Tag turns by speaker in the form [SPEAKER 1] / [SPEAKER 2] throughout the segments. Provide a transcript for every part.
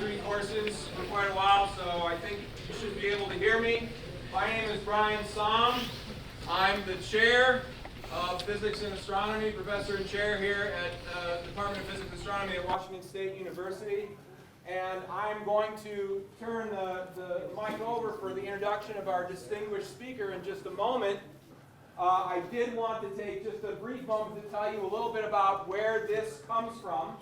[SPEAKER 1] through these courses for quite a while, so I think you should be able to hear me. My name is Brian Somm. I'm the chair of Physics and Astronomy, professor and chair here at the Department of Physics and Astronomy at Washington State University. And I'm going to turn the mic over for the introduction of our distinguished speaker in just a moment. I did want to take just a brief moment to tell you a little bit about where this comes from.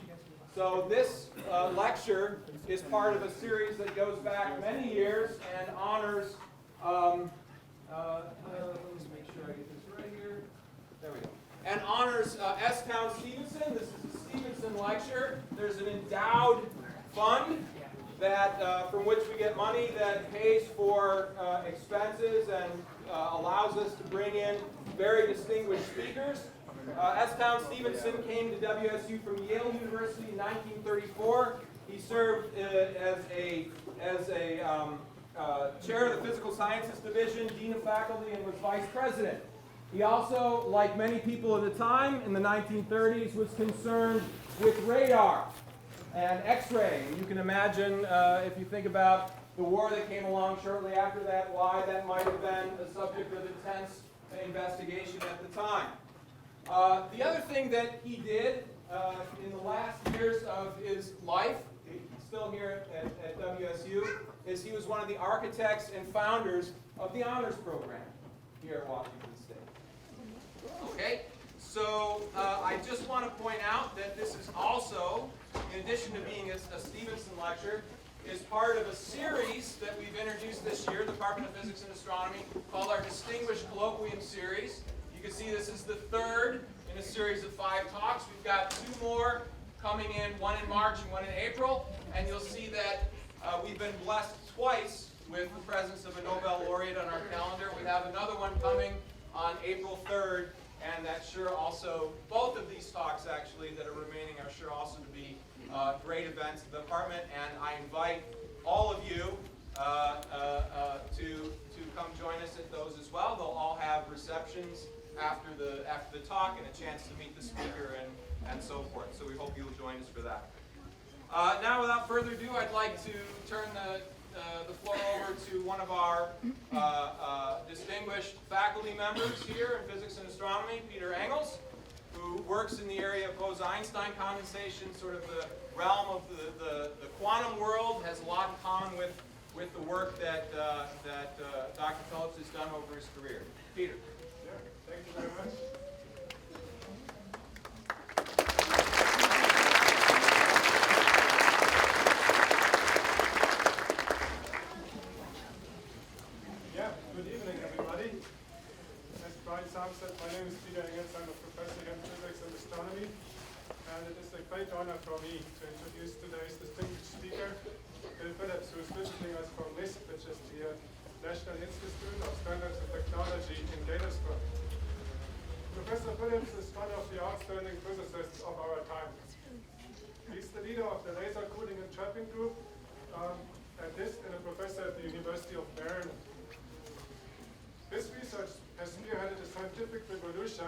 [SPEAKER 1] So this lecture is part of a series that goes back many years and honors, let me make sure I get this right here. There we go. And honors S. Stephenson. This is a Stephenson lecture. There's an endowed fund that from which we get money that pays for expenses and allows us to bring in very distinguished speakers. S. Stephenson came to WSU from Yale University in 1934. He served as a chair of the Physical Sciences Division, dean of faculty, and was vice president. He also, like many people at the time in the 1930s, was concerned with radar and X-ray. You can imagine, if you think about the war that came along shortly after that, why that might have been a subject of intense investigation at the time. The other thing that he did in the last years of his life, he's still here at WSU, is he was one of the architects and founders of the honors program here at Washington State. Okay, so I just want to point out that this is also, in addition to being a Stephenson lecture, is part of a series that we've introduced this year, the Department of Physics and Astronomy, called our Distinguished Colloquium Series. You can see this is the third in a series of 5 talks. We've got 2 more coming in, one in March and one in April, and you'll see that we've been blessed twice with the presence of a Nobel laureate on our calendar. We have another one coming on April 3rd, and that's sure also, both of these talks actually that are remaining are sure also to be great events in the department, and I invite all of you to come join us at those as well. They'll all have receptions after the talk and a chance to meet the speaker and so forth. So we hope you'll join us for that. Now, without further ado, I'd like to turn the floor over to one of our distinguished faculty members here in Physics and Astronomy, Peter Engels, who works in the area of Bose-Einstein condensation, sort of the realm of the quantum world, has a lot in common with the work that Dr. Phillips has done over his career. Peter.
[SPEAKER 2] Sure. Thank you very much. Yeah, good evening, everybody. As Brian Somm said, my name is Peter Engels. I'm a professor in Physics and Astronomy, and it is a great honor for me to introduce today's distinguished speaker, Bill Phillips, who is visiting us from NIST, which is the National Institute of Standards and Technology in Gaithersburg. Professor Phillips is one of the outstanding physicists of our time. He's the leader of the Laser Cooling and Trapping Group, and a professor at the University of Maryland. His research has spearheaded a scientific revolution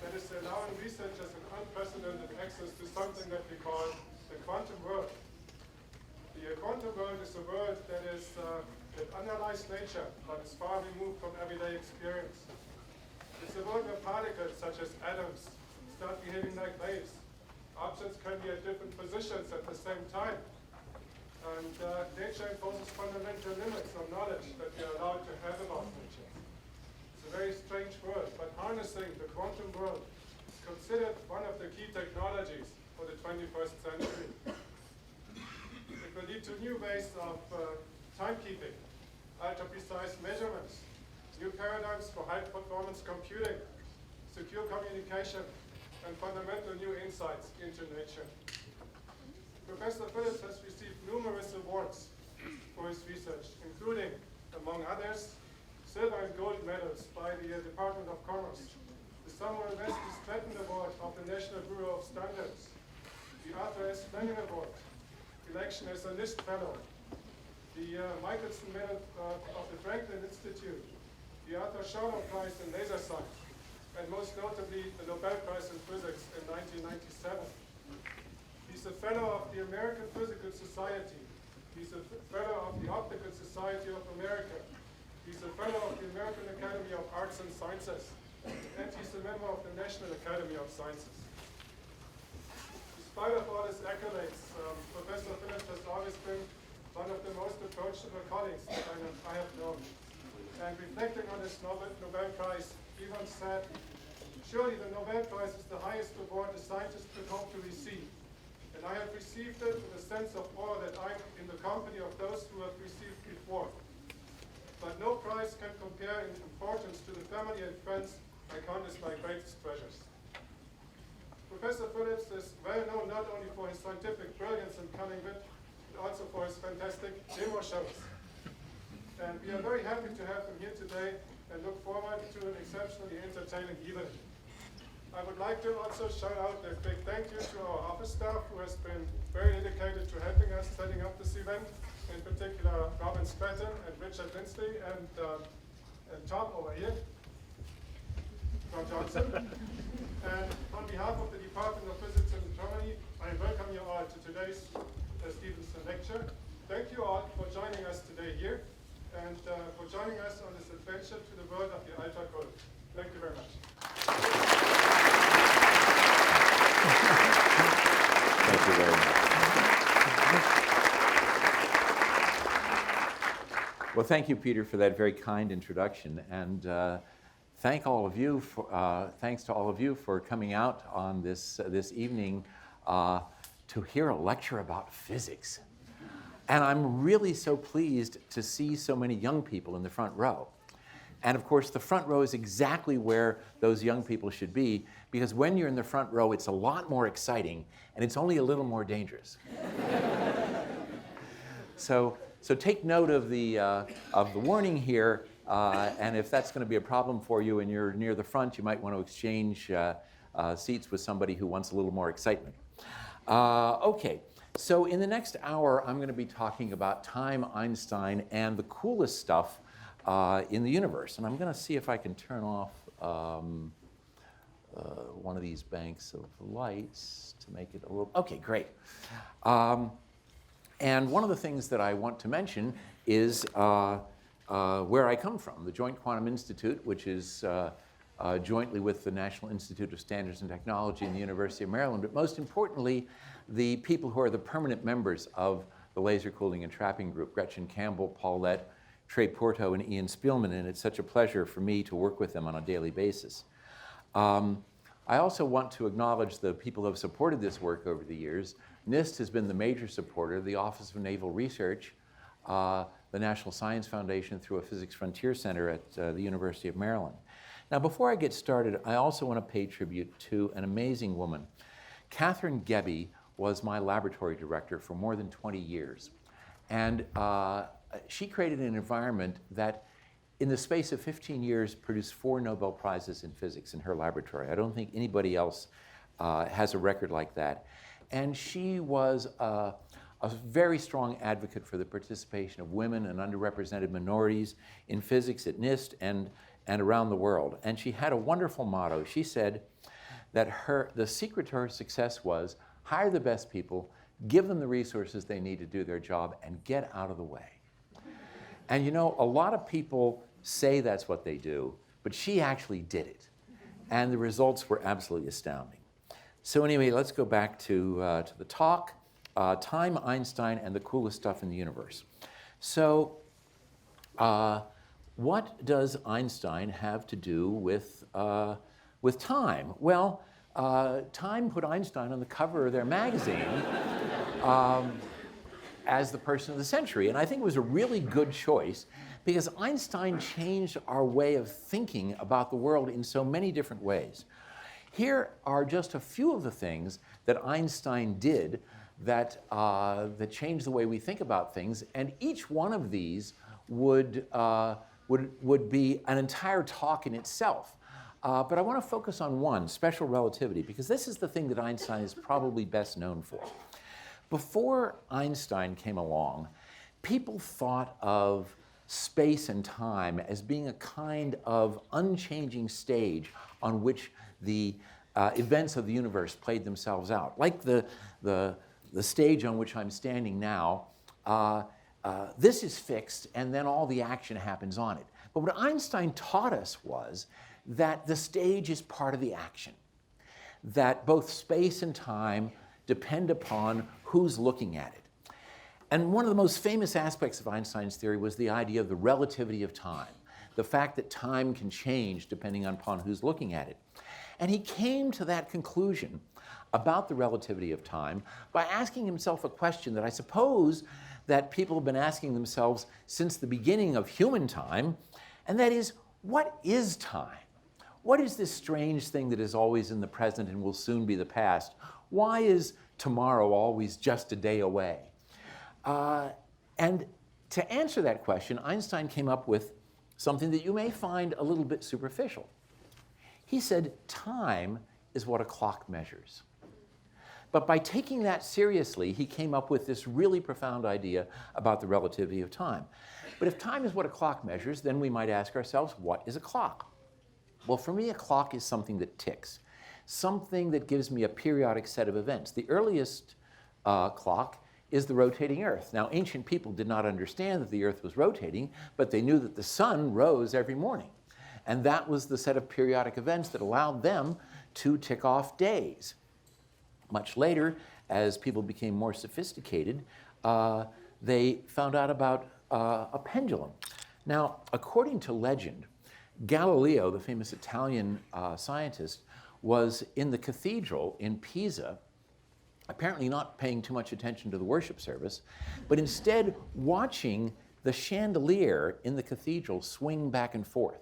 [SPEAKER 2] that is allowing researchers an unprecedented access to something that we call the quantum world. The quantum world is a world that analyzes nature, but is far removed from everyday experience. It's a world where particles, such as atoms, start behaving like waves. Objects can be at different positions at the same time. And nature imposes fundamental limits on knowledge that we are allowed to have about nature. It's a very strange world, but harnessing the quantum world is considered one of the key technologies for the 21st century. It will lead to new ways of timekeeping, ultra-precise measurements, new paradigms for high-performance computing, secure communication, and fundamental new insights into nature. Professor Phillips has received numerous awards for his research, including, among others, silver and gold medals by the Department of Commerce, the Samuel Wesley Stratton Award of the National Bureau of Standards, the Arthur S. Fleming Award, election as a NIST Fellow, the Michelson Medal of the Franklin Institute, the Arthur Schauer Prize in Laser Science, and most notably the Nobel Prize in Physics in 1997. He's a fellow of the American Physical Society He's a fellow of the Optical Society of America. He's a fellow of the American Academy of Arts and Sciences. And he's a member of the National Academy of Sciences. Despite of all his accolades, Professor Phillips has always been one of the most approachable colleagues that I have known. And reflecting on his Nobel Prize, he once said, "Surely the Nobel Prize is the highest award a scientist could hope to receive. And I have received it with a sense of awe that I'm in the company of those who have received before. But no prize can compare in importance to the family and friends I count as my greatest treasures." Professor Phillips is well known not only for his scientific brilliance and cunning wit, but also for his fantastic demo shows. And we are very happy to have him here today and look forward to an exceptionally entertaining evening. I would like to also shout out a big thank you to our office staff who has been very dedicated to helping us setting up this event, in particular Robin Stratton and Richard Lindsley and Tom over here, Tom Johnson. And on behalf of the Department of Physics in Germany, I welcome you all to today's Stephenson lecture. Thank you all for joining us today here and for joining us on this adventure to the world of the ultra-cold. Thank you very much.
[SPEAKER 3] Thank you very much. Well, thank you, Peter, for that very kind introduction, and thanks to all of you for coming out on this evening to hear a lecture about physics. And I'm really so pleased to see so many young people in the front row. And of course, the front row is exactly where those young people should be, because when you're in the front row, it's a lot more exciting, and it's only a little more dangerous. So take note of the warning here, and if that's going to be a problem for you and you're near the front, you might want to exchange seats with somebody who wants a little more excitement. Okay, so in the next hour, I'm going to be talking about time, Einstein, and the coolest stuff in the universe. And I'm going to see if I can turn off one of these banks of lights to make it a little... Okay, great. And one of the things that I want to mention is where I come from, the Joint Quantum Institute, which is jointly with the National Institute of Standards and Technology and the University of Maryland, but most importantly, the people who are the permanent members of the Laser Cooling and Trapping Group, Gretchen Campbell, Paulette, Trey Porto, and Ian Spielman, and it's such a pleasure for me to work with them on a daily basis. I also want to acknowledge the people who have supported this work over the years. NIST has been the major supporter, the Office of Naval Research, the National Science Foundation through a Physics Frontier Center at the University of Maryland. Now, before I get started, I also want to pay tribute to an amazing woman. Catherine Gebbe was my laboratory director for more than 20 years. And she created an environment that, in the space of 15 years, produced 4 Nobel Prizes in physics in her laboratory. I don't think anybody else has a record like that. And she was a very strong advocate for the participation of women and underrepresented minorities in physics at NIST and around the world. And she had a wonderful motto. She said that the secret to her success was hire the best people, give them the resources they need to do their job, and get out of the way. And you know, a lot of people say that's what they do, but she actually did it. And the results were absolutely astounding. So anyway, let's go back to the talk, Time, Einstein, and the coolest stuff in the universe. So what does Einstein have to do with time? Well, Time put Einstein on the cover of their magazine as the person of the century. And I think it was a really good choice because Einstein changed our way of thinking about the world in so many different ways. Here are just a few of the things that Einstein did that changed the way we think about things, and each one of these would be an entire talk in itself. But I want to focus on one, special relativity, because this is the thing that Einstein is probably best known for. Before Einstein came along, people thought of space and time as being a kind of unchanging stage on which the events of the universe played themselves out. Like the stage on which I'm standing now this is fixed, and then all the action happens on it. But what Einstein taught us was that the stage is part of the action, that both space and time depend upon who's looking at it. And one of the most famous aspects of Einstein's theory was the idea of the relativity of time, the fact that time can change depending upon who's looking at it. And he came to that conclusion about the relativity of time by asking himself a question that I suppose that people have been asking themselves since the beginning of human time, and that is, what is time? What is this strange thing that is always in the present and will soon be the past? Why is tomorrow always just a day away? And to answer that question, Einstein came up with something that you may find a little bit superficial. He said, time is what a clock measures. But by taking that seriously, he came up with this really profound idea about the relativity of time. But if time is what a clock measures, then we might ask ourselves, what is a clock? Well, for me, a clock is something that ticks, something that gives me a periodic set of events. The earliest clock is the rotating Earth. Now, ancient people did not understand that the Earth was rotating, but they knew that the sun rose every morning. And that was the set of periodic events that allowed them to tick off days. Much later, as people became more sophisticated, they found out about a pendulum. Now, according to legend, Galileo, the famous Italian scientist, was in the cathedral in Pisa, apparently not paying too much attention to the worship service, but instead watching the chandelier in the cathedral swing back and forth.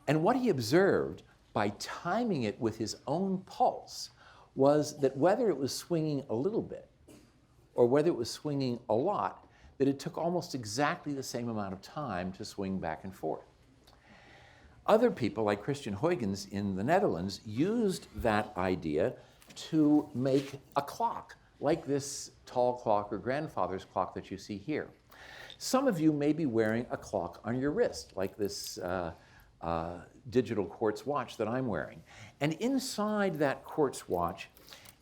[SPEAKER 3] And what he observed by timing it with his own pulse was that whether it was swinging a little bit or whether it was swinging a lot, that it took almost exactly the same amount of time to swing back and forth. Other people, like Christian Huygens in the Netherlands, used that idea to make a clock, like this tall clock or grandfather's clock that you see here. Some of you may be wearing a clock on your wrist, like this digital quartz watch that I'm wearing. And inside that quartz watch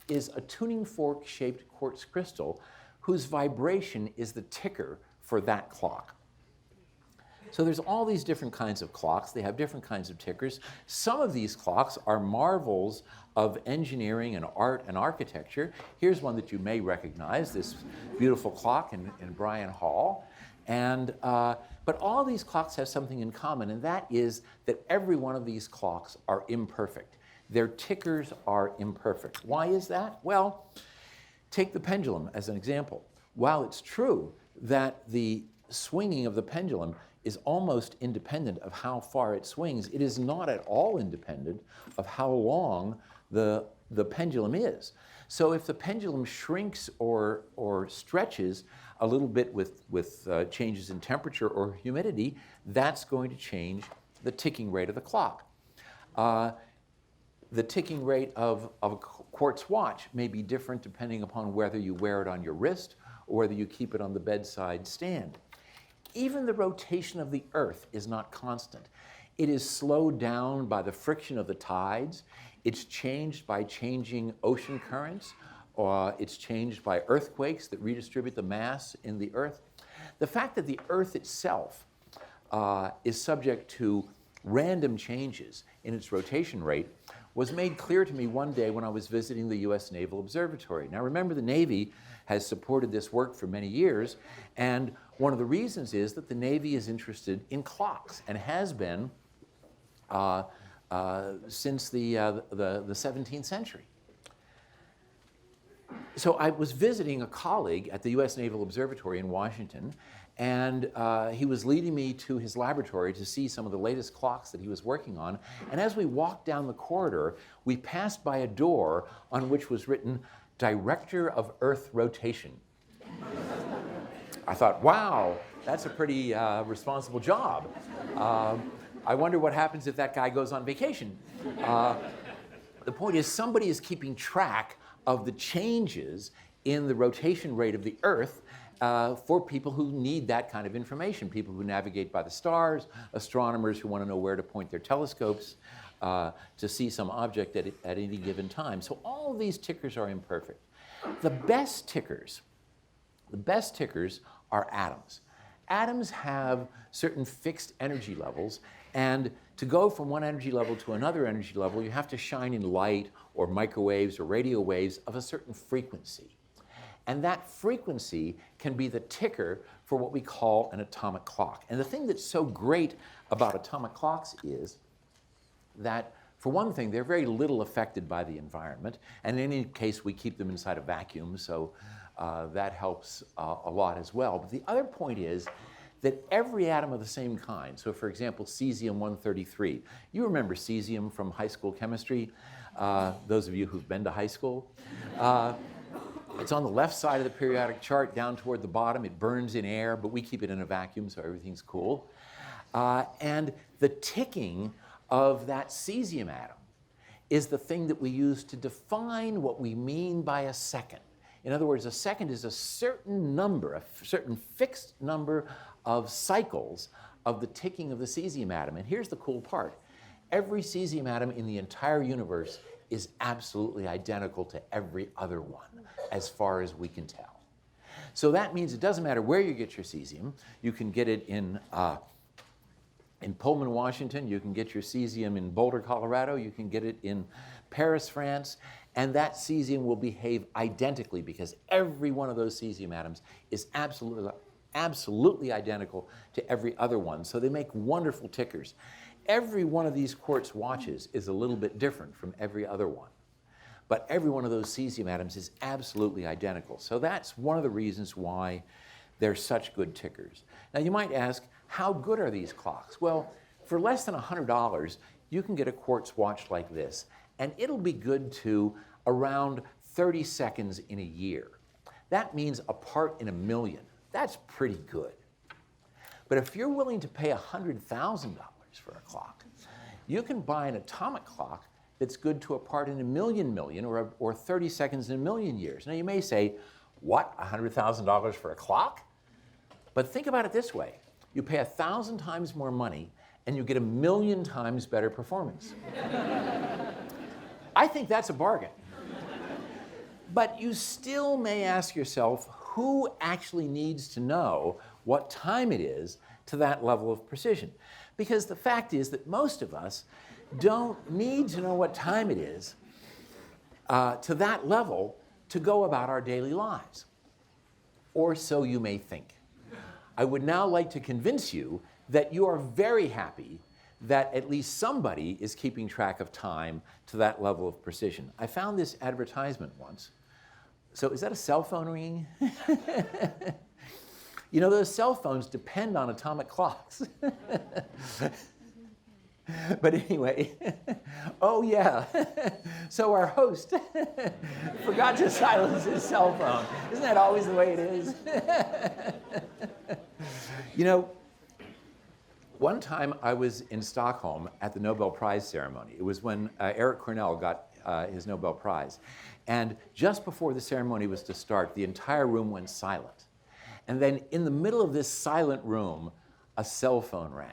[SPEAKER 3] is a tuning fork-shaped quartz crystal whose vibration is the ticker for that clock. So there's all these different kinds of clocks. They have different kinds of tickers. Some of these clocks are marvels of engineering and art and architecture. Here's one that you may recognize, this beautiful clock in Bryan Hall. And, but all these clocks have something in common, and that is that every one of these clocks are imperfect. Their tickers are imperfect. Why is that? Well, take the pendulum as an example. While it's true that the swinging of the pendulum is almost independent of how far it swings, it is not at all independent of how long the pendulum is. So if the pendulum shrinks or stretches a little bit with changes in temperature or humidity, that's going to change the ticking rate of the clock. The ticking rate of a quartz watch may be different depending upon whether you wear it on your wrist or whether you keep it on the bedside stand. Even the rotation of the Earth is not constant. It is slowed down by the friction of the tides. It's changed by changing ocean currents. It's changed by earthquakes that redistribute the mass in the Earth. The fact that the Earth itself is subject to random changes in its rotation rate was made clear to me one day when I was visiting the U.S. Naval Observatory. Now remember, the Navy has supported this work for many years, and one of the reasons is that the Navy is interested in clocks and has been since the 17th century. So I was visiting a colleague at the U.S. Naval Observatory in Washington, and he was leading me to his laboratory to see some of the latest clocks that he was working on. And as we walked down the corridor, we passed by a door on which was written, Director of Earth Rotation. I thought, wow, that's a pretty responsible job. I wonder what happens if that guy goes on vacation. The point is, somebody is keeping track of the changes in the rotation rate of the Earth for people who need that kind of information, people who navigate by the stars, astronomers who want to know where to point their telescopes to see some object at any given time. So all of these tickers are imperfect. The best tickers The best tickers are atoms. Atoms have certain fixed energy levels, and to go from one energy level to another energy level, you have to shine in light or microwaves or radio waves of a certain frequency. And that frequency can be the ticker for what we call an atomic clock. And the thing that's so great about atomic clocks is that, for one thing, they're very little affected by the environment. And in any case, we keep them inside a vacuum, so that helps a lot as well. But the other point is that every atom of the same kind, so for example, cesium-133. You remember cesium from high school chemistry, those of you who've been to high school. It's on the left side of the periodic chart, down toward the bottom. It burns in air, but we keep it in a vacuum, so everything's cool. And the ticking of that cesium atom is the thing that we use to define what we mean by a second. In other words, a second is a certain number, a certain fixed number of cycles of the ticking of the cesium atom. And here's the cool part. Every cesium atom in the entire universe is absolutely identical to every other one, as far as we can tell. So that means it doesn't matter where you get your cesium. You can get it in Pullman, Washington. You can get your cesium in Boulder, Colorado. You can get it in Paris, France. And that cesium will behave identically because every one of those cesium atoms is absolutely identical to every other one. So they make wonderful tickers. Every one of these quartz watches is a little bit different from every other one. But every one of those cesium atoms is absolutely identical. So that's one of the reasons why they're such good tickers. Now you might ask, how good are these clocks? Well, for less than $100, you can get a quartz watch like this, and it'll be good to around 30 seconds in a year. That means a part in a million. That's pretty good. But if you're willing to pay $100,000 for a clock, you can buy an atomic clock that's good to a part in a million or 30 seconds in a million years. Now you may say, what, $100,000 for a clock? But think about it this way. You pay 1,000 times more money and you get 1,000,000 times better performance. I think that's a bargain. But you still may ask yourself, who actually needs to know what time it is to that level of precision? Because the fact is that most of us don't need to know what time it is to that level to go about our daily lives. Or so you may think. I would now like to convince you that you are very happy that at least somebody is keeping track of time to that level of precision. I found this advertisement once. So is that a cell phone ringing? You know, those cell phones depend on atomic clocks. But anyway, oh yeah, so our host forgot to silence his cell phone. Isn't that always the way it is? You know, one time I was in Stockholm at the Nobel Prize ceremony. It was when Eric Cornell got his Nobel Prize. And just before the ceremony was to start, the entire room went silent. And then in the middle of this silent room, a cell phone rang.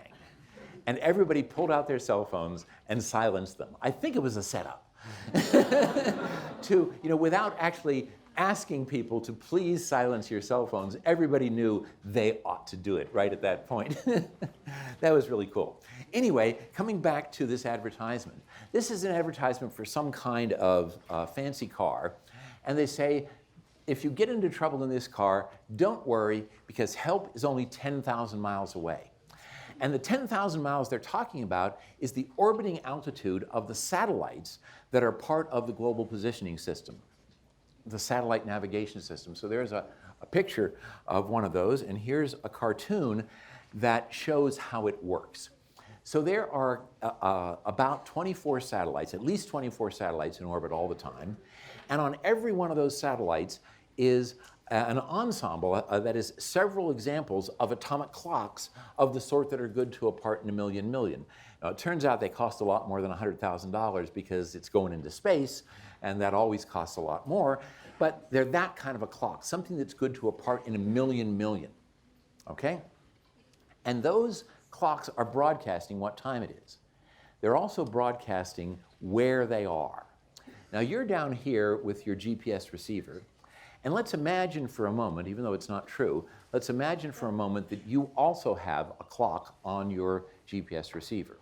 [SPEAKER 3] And everybody pulled out their cell phones and silenced them. I think it was a setup. Without actually asking people to please silence your cell phones, everybody knew they ought to do it right at that point. That was really cool. Anyway, coming back to this advertisement. This is an advertisement for some kind of fancy car. And they say, if you get into trouble in this car, don't worry, because help is only 10,000 miles away. And the 10,000 miles they're talking about is the orbiting altitude of the satellites that are part of the global positioning system, the satellite navigation system. So there's a picture of one of those, and here's a cartoon that shows how it works. So there are about 24 satellites, at least 24 satellites in orbit all the time. And on every one of those satellites is an ensemble that is several examples of atomic clocks of the sort that are good to a part in a million. Now, it turns out they cost a lot more than $100,000 because it's going into space, and that always costs a lot more. But they're that kind of a clock, something that's good to a part in a million. Okay? And those clocks are broadcasting what time it is. They're also broadcasting where they are. Now, you're down here with your GPS receiver, And let's imagine for a moment, even though it's not true, let's imagine for a moment that you also have a clock on your GPS receiver,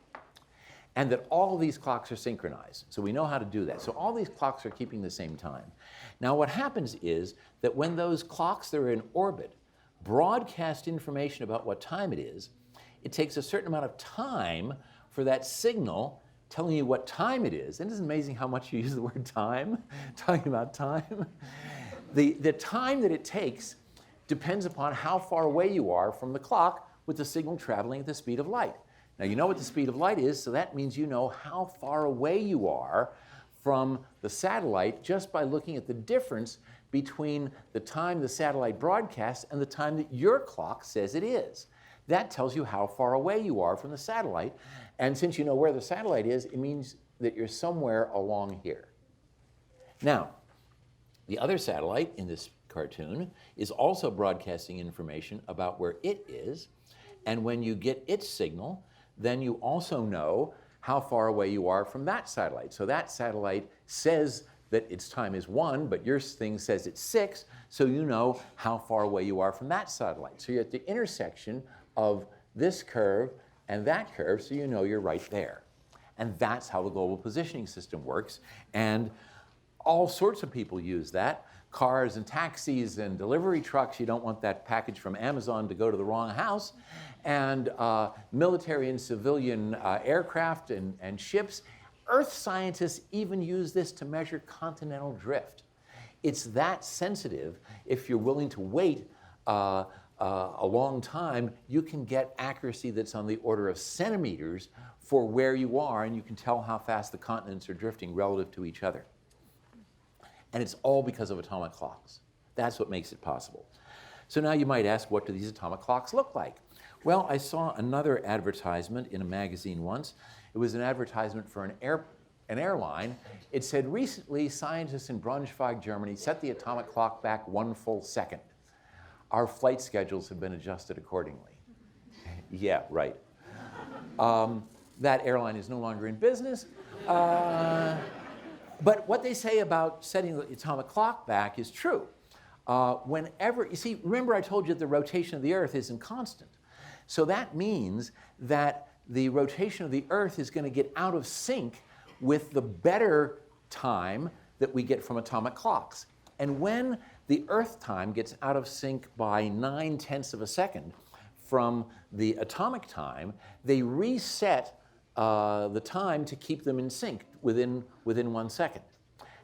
[SPEAKER 3] and that all these clocks are synchronized. So we know how to do that. So all these clocks are keeping the same time. Now what happens is that when those clocks that are in orbit broadcast information about what time it is, it takes a certain amount of time for that signal telling you what time it is. And isn't it amazing how much you use the word time, talking about time? The time that it takes depends upon how far away you are from the clock with the signal traveling at the speed of light. Now you know what the speed of light is, so that means you know how far away you are from the satellite just by looking at the difference between the time the satellite broadcasts and the time that your clock says it is. That tells you how far away you are from the satellite, and since you know where the satellite is, it means that you're somewhere along here. Now, the other satellite in this cartoon is also broadcasting information about where it is, and when you get its signal, then you also know how far away you are from that satellite. So that satellite says that its time is 1, but your thing says it's 6, so you know how far away you are from that satellite. So you're at the intersection of this curve and that curve, so you know you're right there. And that's how the global positioning system works, and all sorts of people use that. Cars and taxis and delivery trucks, you don't want that package from Amazon to go to the wrong house, and military and civilian aircraft and ships. Earth scientists even use this to measure continental drift. It's that sensitive. If you're willing to wait a long time, you can get accuracy that's on the order of centimeters for where you are, and you can tell how fast the continents are drifting relative to each other. And it's all because of atomic clocks. That's what makes it possible. So now you might ask, what do these atomic clocks look like? Well, I saw another advertisement in a magazine once. It was an advertisement for an airline. It said, recently, scientists in Braunschweig, Germany, set the atomic clock back 1 full second. Our flight schedules have been adjusted accordingly. Yeah, right. That airline is no longer in business. But what they say about setting the atomic clock back is true. Whenever, you see, remember I told you that the rotation of the Earth isn't constant. So that means that the rotation of the Earth is going to get out of sync with the better time that we get from atomic clocks. And when the Earth time gets out of sync by 9/10 of a second from the atomic time, they reset the time to keep them in sync within 1 second.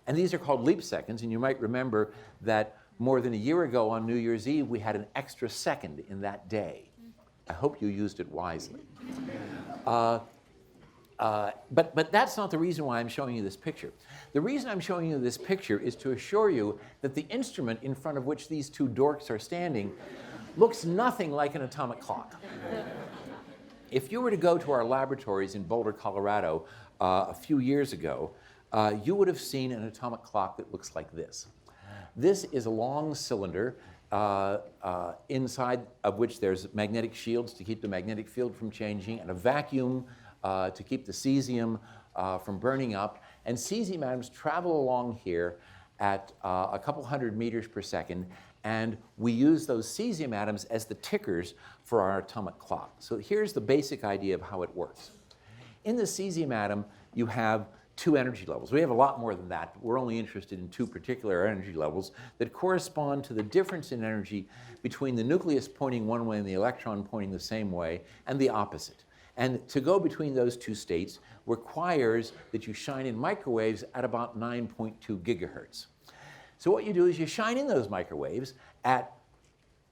[SPEAKER 3] And these are called leap seconds, and you might remember that more than a year ago on New Year's Eve, we had an extra second in that day. I hope you used it wisely. But that's not the reason why I'm showing you this picture. The reason I'm showing you this picture is to assure you that the instrument in front of which these two dorks are standing looks nothing like an atomic clock. If you were to go to our laboratories in Boulder, Colorado, a few years ago, you would have seen an atomic clock that looks like this. This is a long cylinder inside of which there's magnetic shields to keep the magnetic field from changing, and a vacuum to keep the cesium from burning up. And cesium atoms travel along here at a couple hundred meters per second, and we use those cesium atoms as the tickers for our atomic clock. So here's the basic idea of how it works. In the cesium atom, you have 2 energy levels. We have a lot more than that, but we're only interested in 2 particular energy levels that correspond to the difference in energy between the nucleus pointing one way and the electron pointing the same way, and the opposite. And to go between those 2 states requires that you shine in microwaves at about 9.2 gigahertz. So what you do is you shine in those microwaves at,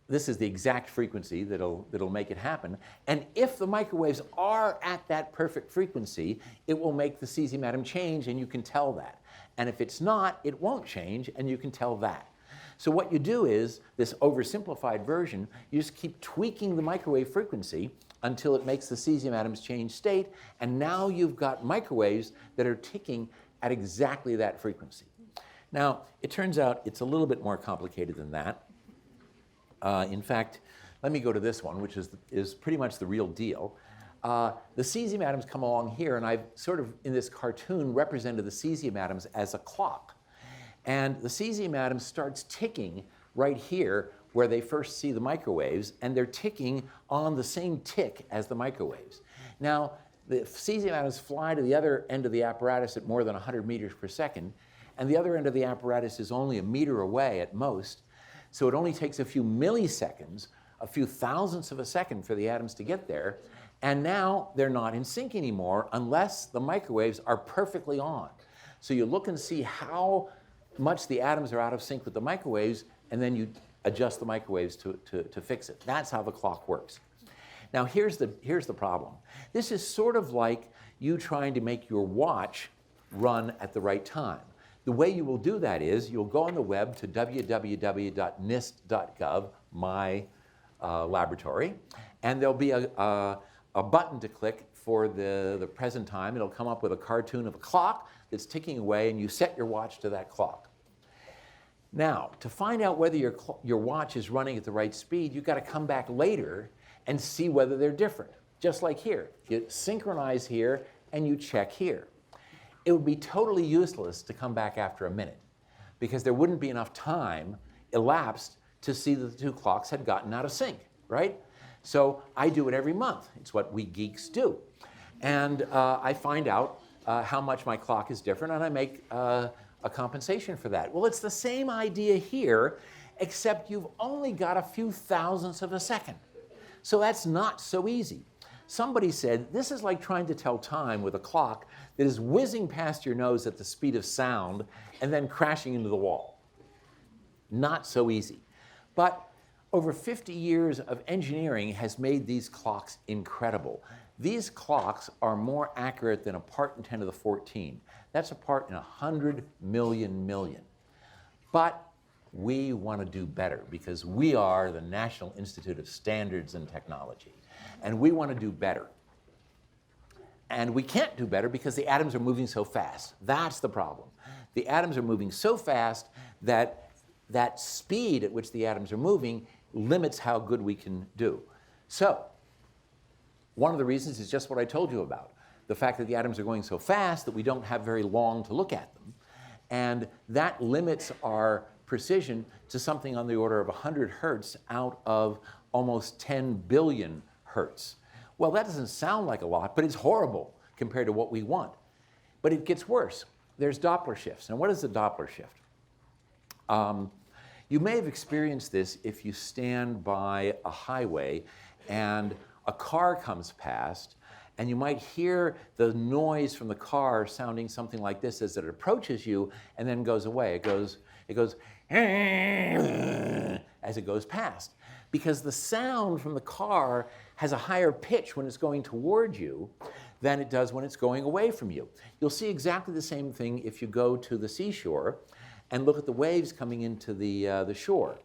[SPEAKER 3] this is the exact frequency that'll make it happen, and if the microwaves are at that perfect frequency, it will make the cesium atom change, and you can tell that. And if it's not, it won't change, and you can tell that. So what you do is, this oversimplified version, you just keep tweaking the microwave frequency until it makes the cesium atoms change state, and now you've got microwaves that are ticking at exactly that frequency. Now, it turns out it's a little bit more complicated than that. In fact, let me go to this one, which is pretty much the real deal. The cesium atoms come along here, and I've sort of, in this cartoon, represented the cesium atoms as a clock. And the cesium atom starts ticking right here where they first see the microwaves, and they're ticking on the same tick as the microwaves. Now, the cesium atoms fly to the other end of the apparatus at more than 100 meters per second, and the other end of the apparatus is only a meter away at most, so it only takes a few milliseconds, a few thousandths of a second for the atoms to get there, and now they're not in sync anymore unless the microwaves are perfectly on. So you look and see how much the atoms are out of sync with the microwaves, and then you adjust the microwaves to fix it. That's how the clock works. Now here's the problem. This is sort of like you trying to make your watch run at the right time. The way you will do that is you'll go on the web to www.nist.gov, my laboratory, and there'll be a button to click for the present time. It'll come up with a cartoon of a clock that's ticking away, and you set your watch to that clock. Now, to find out whether your watch is running at the right speed, you've got to come back later and see whether they're different. Just like here. You synchronize here, and you check here. It would be totally useless to come back after a minute, because there wouldn't be enough time elapsed to see that the two clocks had gotten out of sync, right? So I do it every month. It's what we geeks do. And I find out how much my clock is different, and I make a compensation for that. Well, it's the same idea here, except you've only got a few thousandths of a second. So that's not so easy. Somebody said, this is like trying to tell time with a clock that is whizzing past your nose at the speed of sound and then crashing into the wall. Not so easy. But over 50 years of engineering has made these clocks incredible. These clocks are more accurate than a part in 10 to the 14. That's a part in 100 million. But we want to do better because we are the National Institute of Standards and Technology. And we want to do better. And we can't do better because the atoms are moving so fast. That's the problem. The atoms are moving so fast that that speed at which the atoms are moving limits how good we can do. So, one of the reasons is just what I told you about. The fact that the atoms are going so fast that we don't have very long to look at them. And that limits our precision to something on the order of 100 hertz out of almost 10 billion hertz. Well, that doesn't sound like a lot, but it's horrible compared to what we want. But it gets worse. There's Doppler shifts. And what is the Doppler shift? You may have experienced this if you stand by a highway and a car comes past, and you might hear the noise from the car sounding something like this as it approaches you and then goes away. It goes as it goes past. Because the sound from the car has a higher pitch when it's going toward you than it does when it's going away from you. You'll see exactly the same thing if you go to the seashore and look at the waves coming into the shore.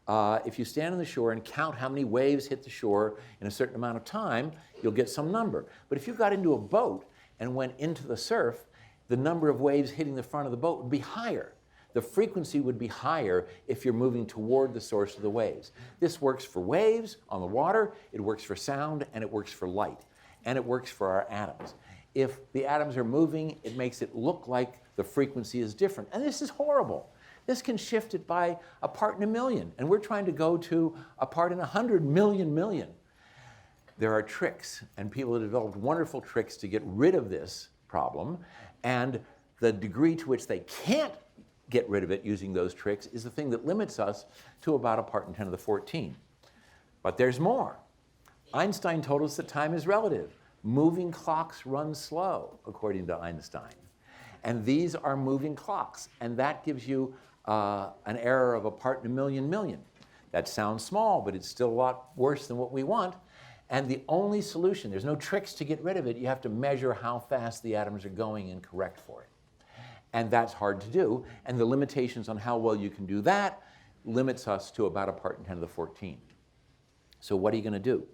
[SPEAKER 3] If you stand on the shore and count how many waves hit the shore in a certain amount of time, you'll get some number. But if you got into a boat and went into the surf, the number of waves hitting the front of the boat would be higher. The frequency would be higher if you're moving toward the source of the waves. This works for waves on the water, it works for sound, and it works for light. And it works for our atoms. If the atoms are moving, it makes it look like the frequency is different. And this is horrible. This can shift it by a part in a million. And we're trying to go to a part in 100 million. There are tricks, and people have developed wonderful tricks to get rid of this problem. And the degree to which they can't get rid of it using those tricks is the thing that limits us to about a part in 10 to the 14. But there's more. Einstein told us that time is relative. Moving clocks run slow, according to Einstein. And these are moving clocks, and that gives you an error of a part in a million. That sounds small, but it's still a lot worse than what we want. And the only solution, there's no tricks to get rid of it, you have to measure how fast the atoms are going and correct for it. And that's hard to do, and the limitations on how well you can do that limits us to about a part in 10 to the 14. So what are you going to do?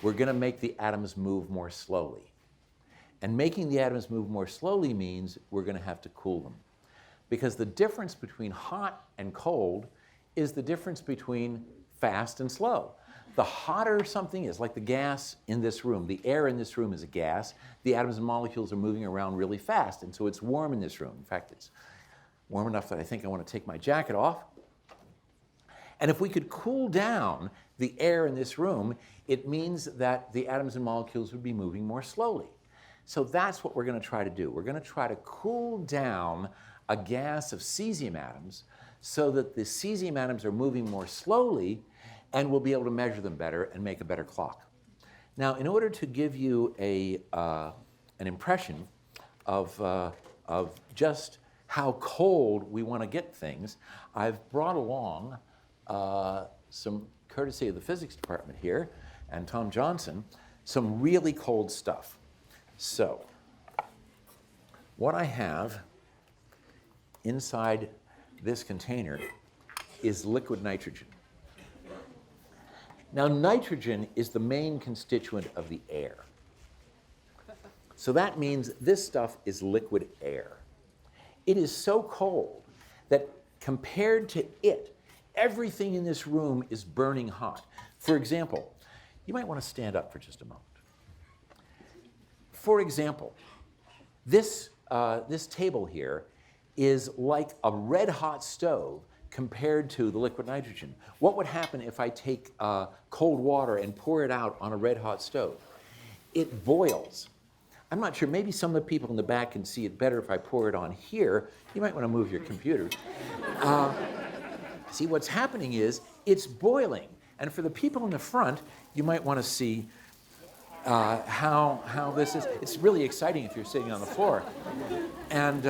[SPEAKER 3] We're going to make the atoms move more slowly. And making the atoms move more slowly means we're going to have to cool them. Because the difference between hot and cold is the difference between fast and slow. The hotter something is, like the gas in this room, the air in this room is a gas, the atoms and molecules are moving around really fast, and so it's warm in this room. In fact, it's warm enough that I think I want to take my jacket off. And if we could cool down the air in this room, it means that the atoms and molecules would be moving more slowly. So that's what we're going to try to do. We're going to try to cool down a gas of cesium atoms so that the cesium atoms are moving more slowly, and we'll be able to measure them better and make a better clock. Now, in order to give you an impression of just how cold we want to get things, I've brought along some, courtesy of the physics department here, and Tom Johnson, some really cold stuff. So, what I have inside this container is liquid nitrogen. Now, nitrogen is the main constituent of the air. So that means this stuff is liquid air. It is so cold that compared to it, everything in this room is burning hot. For example, you might want to stand up for just a moment. For example, this table here is like a red-hot stove compared to the liquid nitrogen. What would happen if I take cold water and pour it out on a red-hot stove? It boils. I'm not sure, maybe some of the people in the back can see it better if I pour it on here. You might want to move your computer. See, what's happening is it's boiling. And for the people in the front, you might want to see how this is. It's really exciting if you're sitting on the floor. And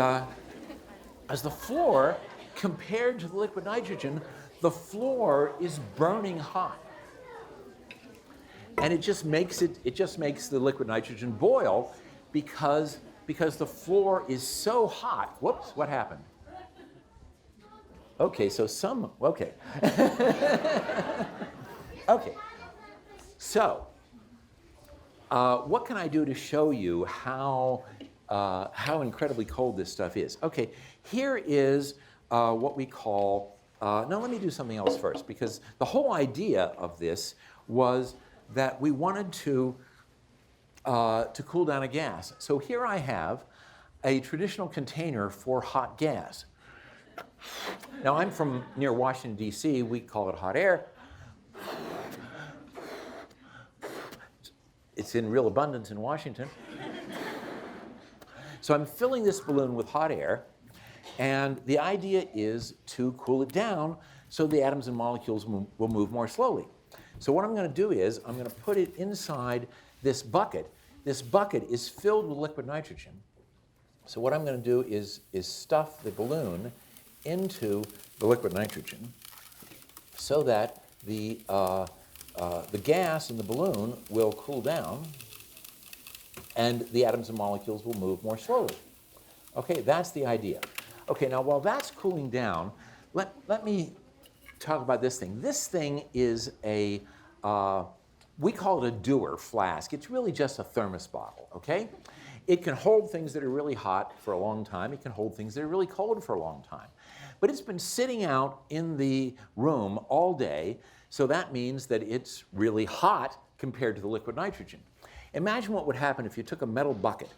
[SPEAKER 3] as the floor, compared to the liquid nitrogen, the floor is burning hot. And it just makes the liquid nitrogen boil because the floor is so hot. Whoops, what happened? Okay, so okay. Okay, so what can I do to show you how incredibly cold this stuff is? Okay, here is what we call, now let me do something else first, because the whole idea of this was that we wanted to cool down a gas. So here I have a traditional container for hot gas. Now I'm from near Washington, D.C. We call it hot air. It's in real abundance in Washington. So I'm filling this balloon with hot air, and the idea is to cool it down so the atoms and molecules will move more slowly. So what I'm going to do is I'm going to put it inside this bucket. This bucket is filled with liquid nitrogen. So what I'm going to do is stuff the balloon into the liquid nitrogen so that the gas in the balloon will cool down and the atoms and molecules will move more slowly. Okay, that's the idea. Okay, now while that's cooling down, let me talk about this thing. This thing is we call it a Dewar flask. It's really just a thermos bottle, okay? It can hold things that are really hot for a long time. It can hold things that are really cold for a long time. But it's been sitting out in the room all day, so that means that it's really hot compared to the liquid nitrogen. Imagine what would happen if you took a metal bucket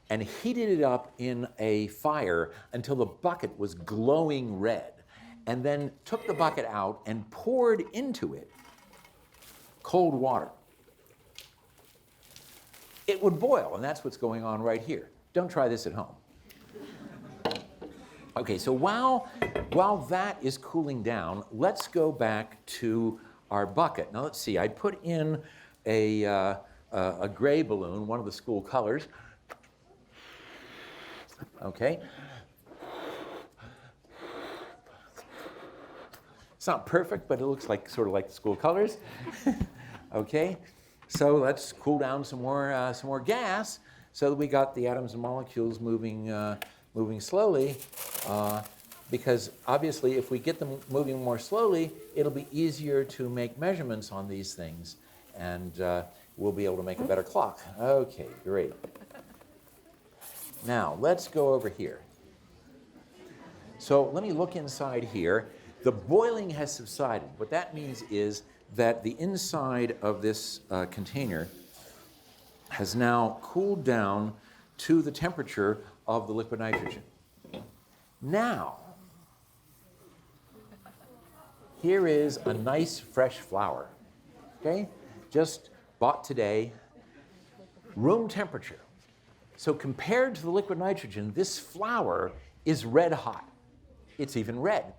[SPEAKER 3] and heated it up in a fire until the bucket was glowing red, and then took the bucket out and poured into it cold water. It would boil, and that's what's going on right here. Don't try this at home. Okay, so while that is cooling down, let's go back to our bucket. Now let's see, I put in a gray balloon, one of the school colors. Okay. It's not perfect, but it looks like sort of like the school colors. Okay, so let's cool down some more gas so that we got the atoms and molecules moving slowly. Because obviously, if we get them moving more slowly, it'll be easier to make measurements on these things, and we'll be able to make a better clock. Okay, great. Now, let's go over here. So let me look inside here. The boiling has subsided. What that means is that the inside of this container has now cooled down to the temperature of the liquid nitrogen. Now, Here is a nice fresh flower, okay? Just bought today, room temperature. So compared to the liquid nitrogen, this flower is red hot. It's even red.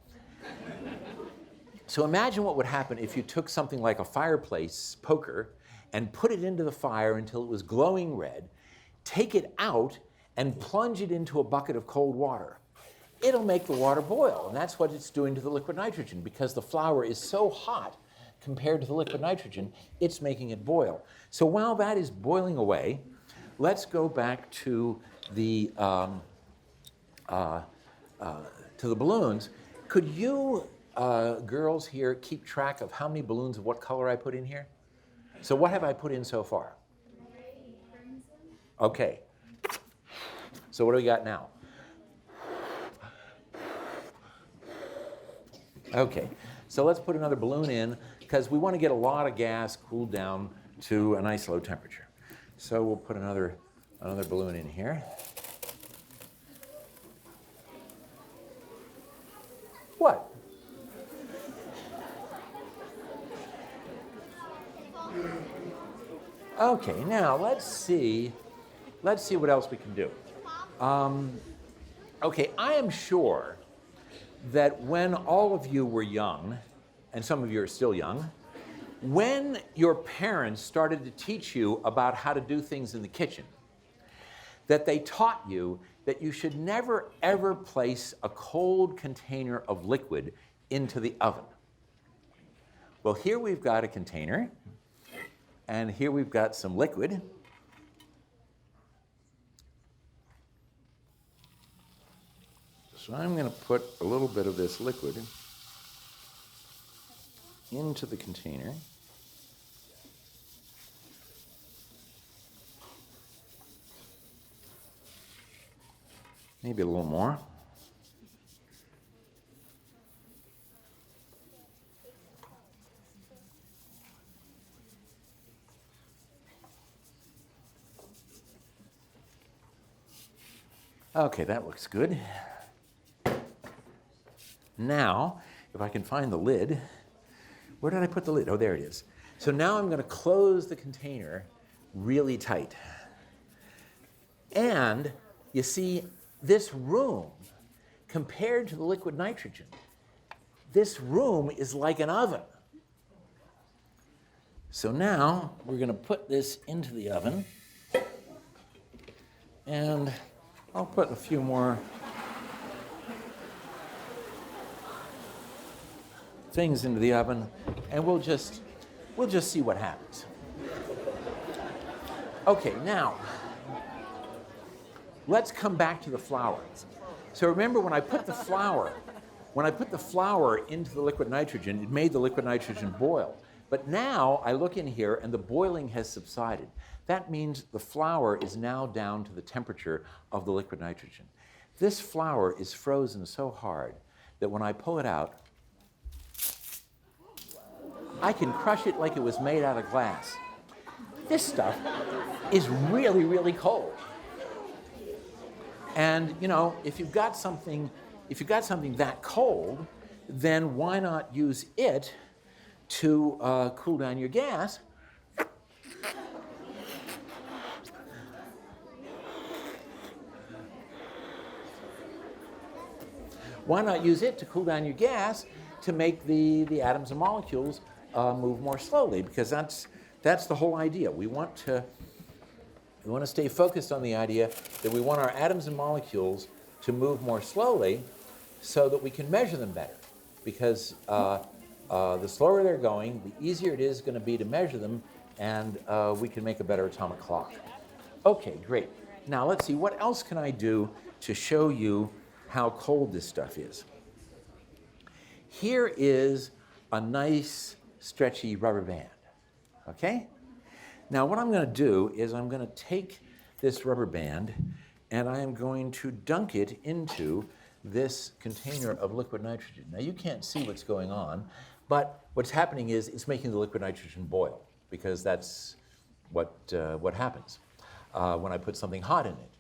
[SPEAKER 3] So imagine what would happen if you took something like a fireplace poker and put it into the fire until it was glowing red, take it out and plunge it into a bucket of cold water. It'll make the water boil, and that's what it's doing to the liquid nitrogen. Because the flour is so hot compared to the liquid nitrogen, it's making it boil. So while that is boiling away, let's go back to the balloons. Could you girls here keep track of how many balloons of what color I put in here? So what have I put in so far? Okay. So what do we got now? Okay, so let's put another balloon in because we want to get a lot of gas cooled down to a nice low temperature. So we'll put another balloon in here. What? Okay, now let's see what else we can do. Okay, I am sure that when all of you were young, and some of you are still young, when your parents started to teach you about how to do things in the kitchen, that they taught you that you should never ever place a cold container of liquid into the oven. Well, here we've got a container, and here we've got some liquid. So I'm going to put a little bit of this liquid into the container. Maybe a little more. Okay, that looks good. Now, if I can find the lid, where did I put the lid? Oh, there it is. So now I'm going to close the container really tight. And you see, this room, compared to the liquid nitrogen, this room is like an oven. So now we're going to put this into the oven. And I'll put a few more things into the oven, and we'll just see what happens. Okay, now let's come back to the flour. So remember, when I put the flour into the liquid nitrogen, it made the liquid nitrogen boil. But now I look in here and the boiling has subsided. That means the flour is now down to the temperature of the liquid nitrogen. This flour is frozen so hard that when I pull it out, I can crush it like it was made out of glass. This stuff is really, really cold. And you know, if you've got something that cold, then why not use it to cool down your gas? Why not use it to cool down your gas to make the atoms and molecules move more slowly? Because that's the whole idea. We want to stay focused on the idea that we want our atoms and molecules to move more slowly so that we can measure them better. Because the slower they're going, the easier it is going to be to measure them, and we can make a better atomic clock. Okay, great. Now let's see, what else can I do to show you how cold this stuff is? Here is a nice stretchy rubber band, okay? Now what I'm going to do is I'm going to take this rubber band and I am going to dunk it into this container of liquid nitrogen. Now you can't see what's going on, but what's happening is it's making the liquid nitrogen boil, because that's what happens when I put something hot in it.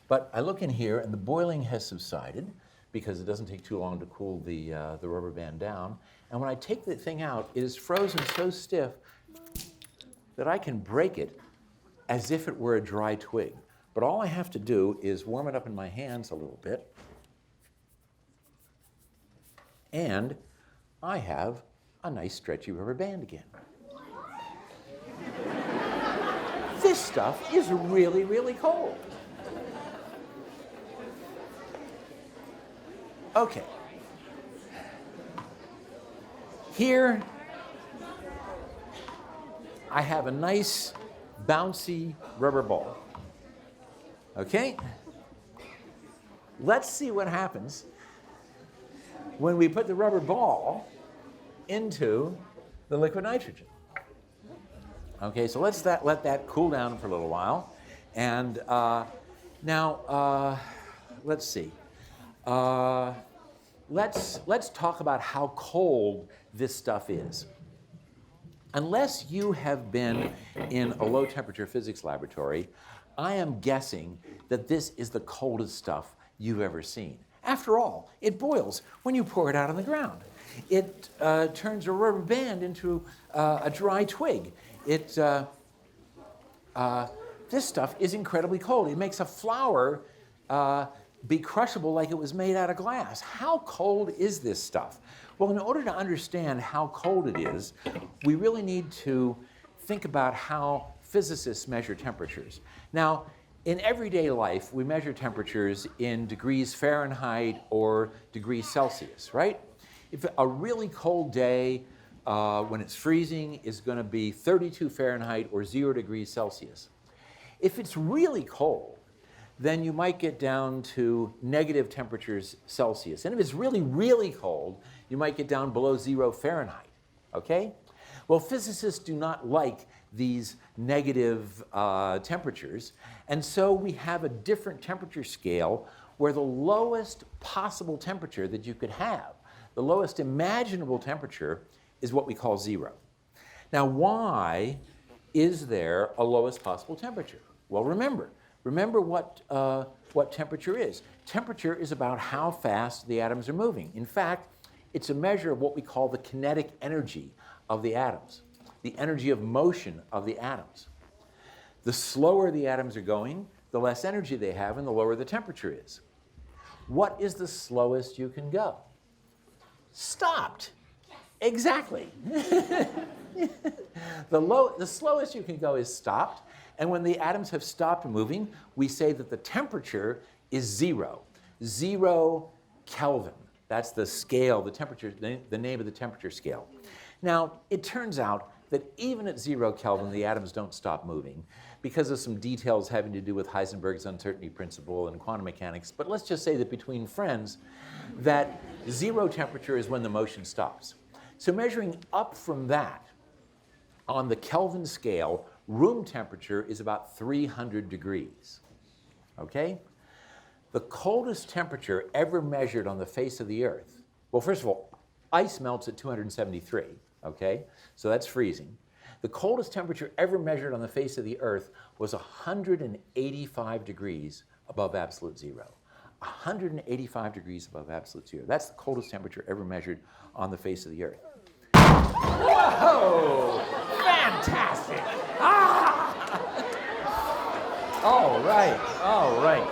[SPEAKER 3] But I look in here and the boiling has subsided, because it doesn't take too long to cool the rubber band down. And when I take the thing out, it is frozen so stiff that I can break it as if it were a dry twig. But all I have to do is warm it up in my hands a little bit, and I have a nice stretchy rubber band again. This stuff is really, really cold. Okay. Here, I have a nice bouncy rubber ball. Okay? Let's see what happens when we put the rubber ball into the liquid nitrogen. Okay, so let that cool down for a little while. And now, let's see. Let's talk about how cold this stuff is. Unless you have been in a low temperature physics laboratory, I am guessing that this is the coldest stuff you've ever seen. After all, it boils when you pour it out on the ground. It turns a rubber band into a dry twig. This stuff is incredibly cold. It makes a flower be crushable like it was made out of glass. How cold is this stuff? Well, in order to understand how cold it is, we really need to think about how physicists measure temperatures. Now, in everyday life, we measure temperatures in degrees Fahrenheit or degrees Celsius, right? If a really cold day when it's freezing is going to be 32 Fahrenheit or 0 degrees Celsius. If it's really cold, then you might get down to negative temperatures Celsius. And if it's really, really cold, you might get down below 0 Fahrenheit, okay? Well, physicists do not like these negative temperatures, and so we have a different temperature scale where the lowest possible temperature that you could have, the lowest imaginable temperature, is what we call 0. Now, why is there a lowest possible temperature? Well, remember what temperature is. Temperature is about how fast the atoms are moving. In fact, it's a measure of what we call the kinetic energy of the atoms, the energy of motion of the atoms. The slower the atoms are going, the less energy they have and the lower the temperature is. What is the slowest you can go? Stopped. Exactly. The slowest you can go is stopped. And when the atoms have stopped moving, we say that the temperature is 0. 0 Kelvin. That's the scale, the temperature, the name of the temperature scale. Now, it turns out that even at 0 Kelvin, the atoms don't stop moving because of some details having to do with Heisenberg's uncertainty principle and quantum mechanics. But let's just say that between friends, that 0 temperature is when the motion stops. So measuring up from that, on the Kelvin scale, room temperature is about 300 degrees, okay? The coldest temperature ever measured on the face of the Earth, well, first of all, ice melts at 273, okay? So that's freezing. The coldest temperature ever measured on the face of the Earth was 185 degrees above absolute zero. 185 degrees above absolute zero. That's the coldest temperature ever measured on the face of the Earth. Whoa! Fantastic! Ah! All right, all right.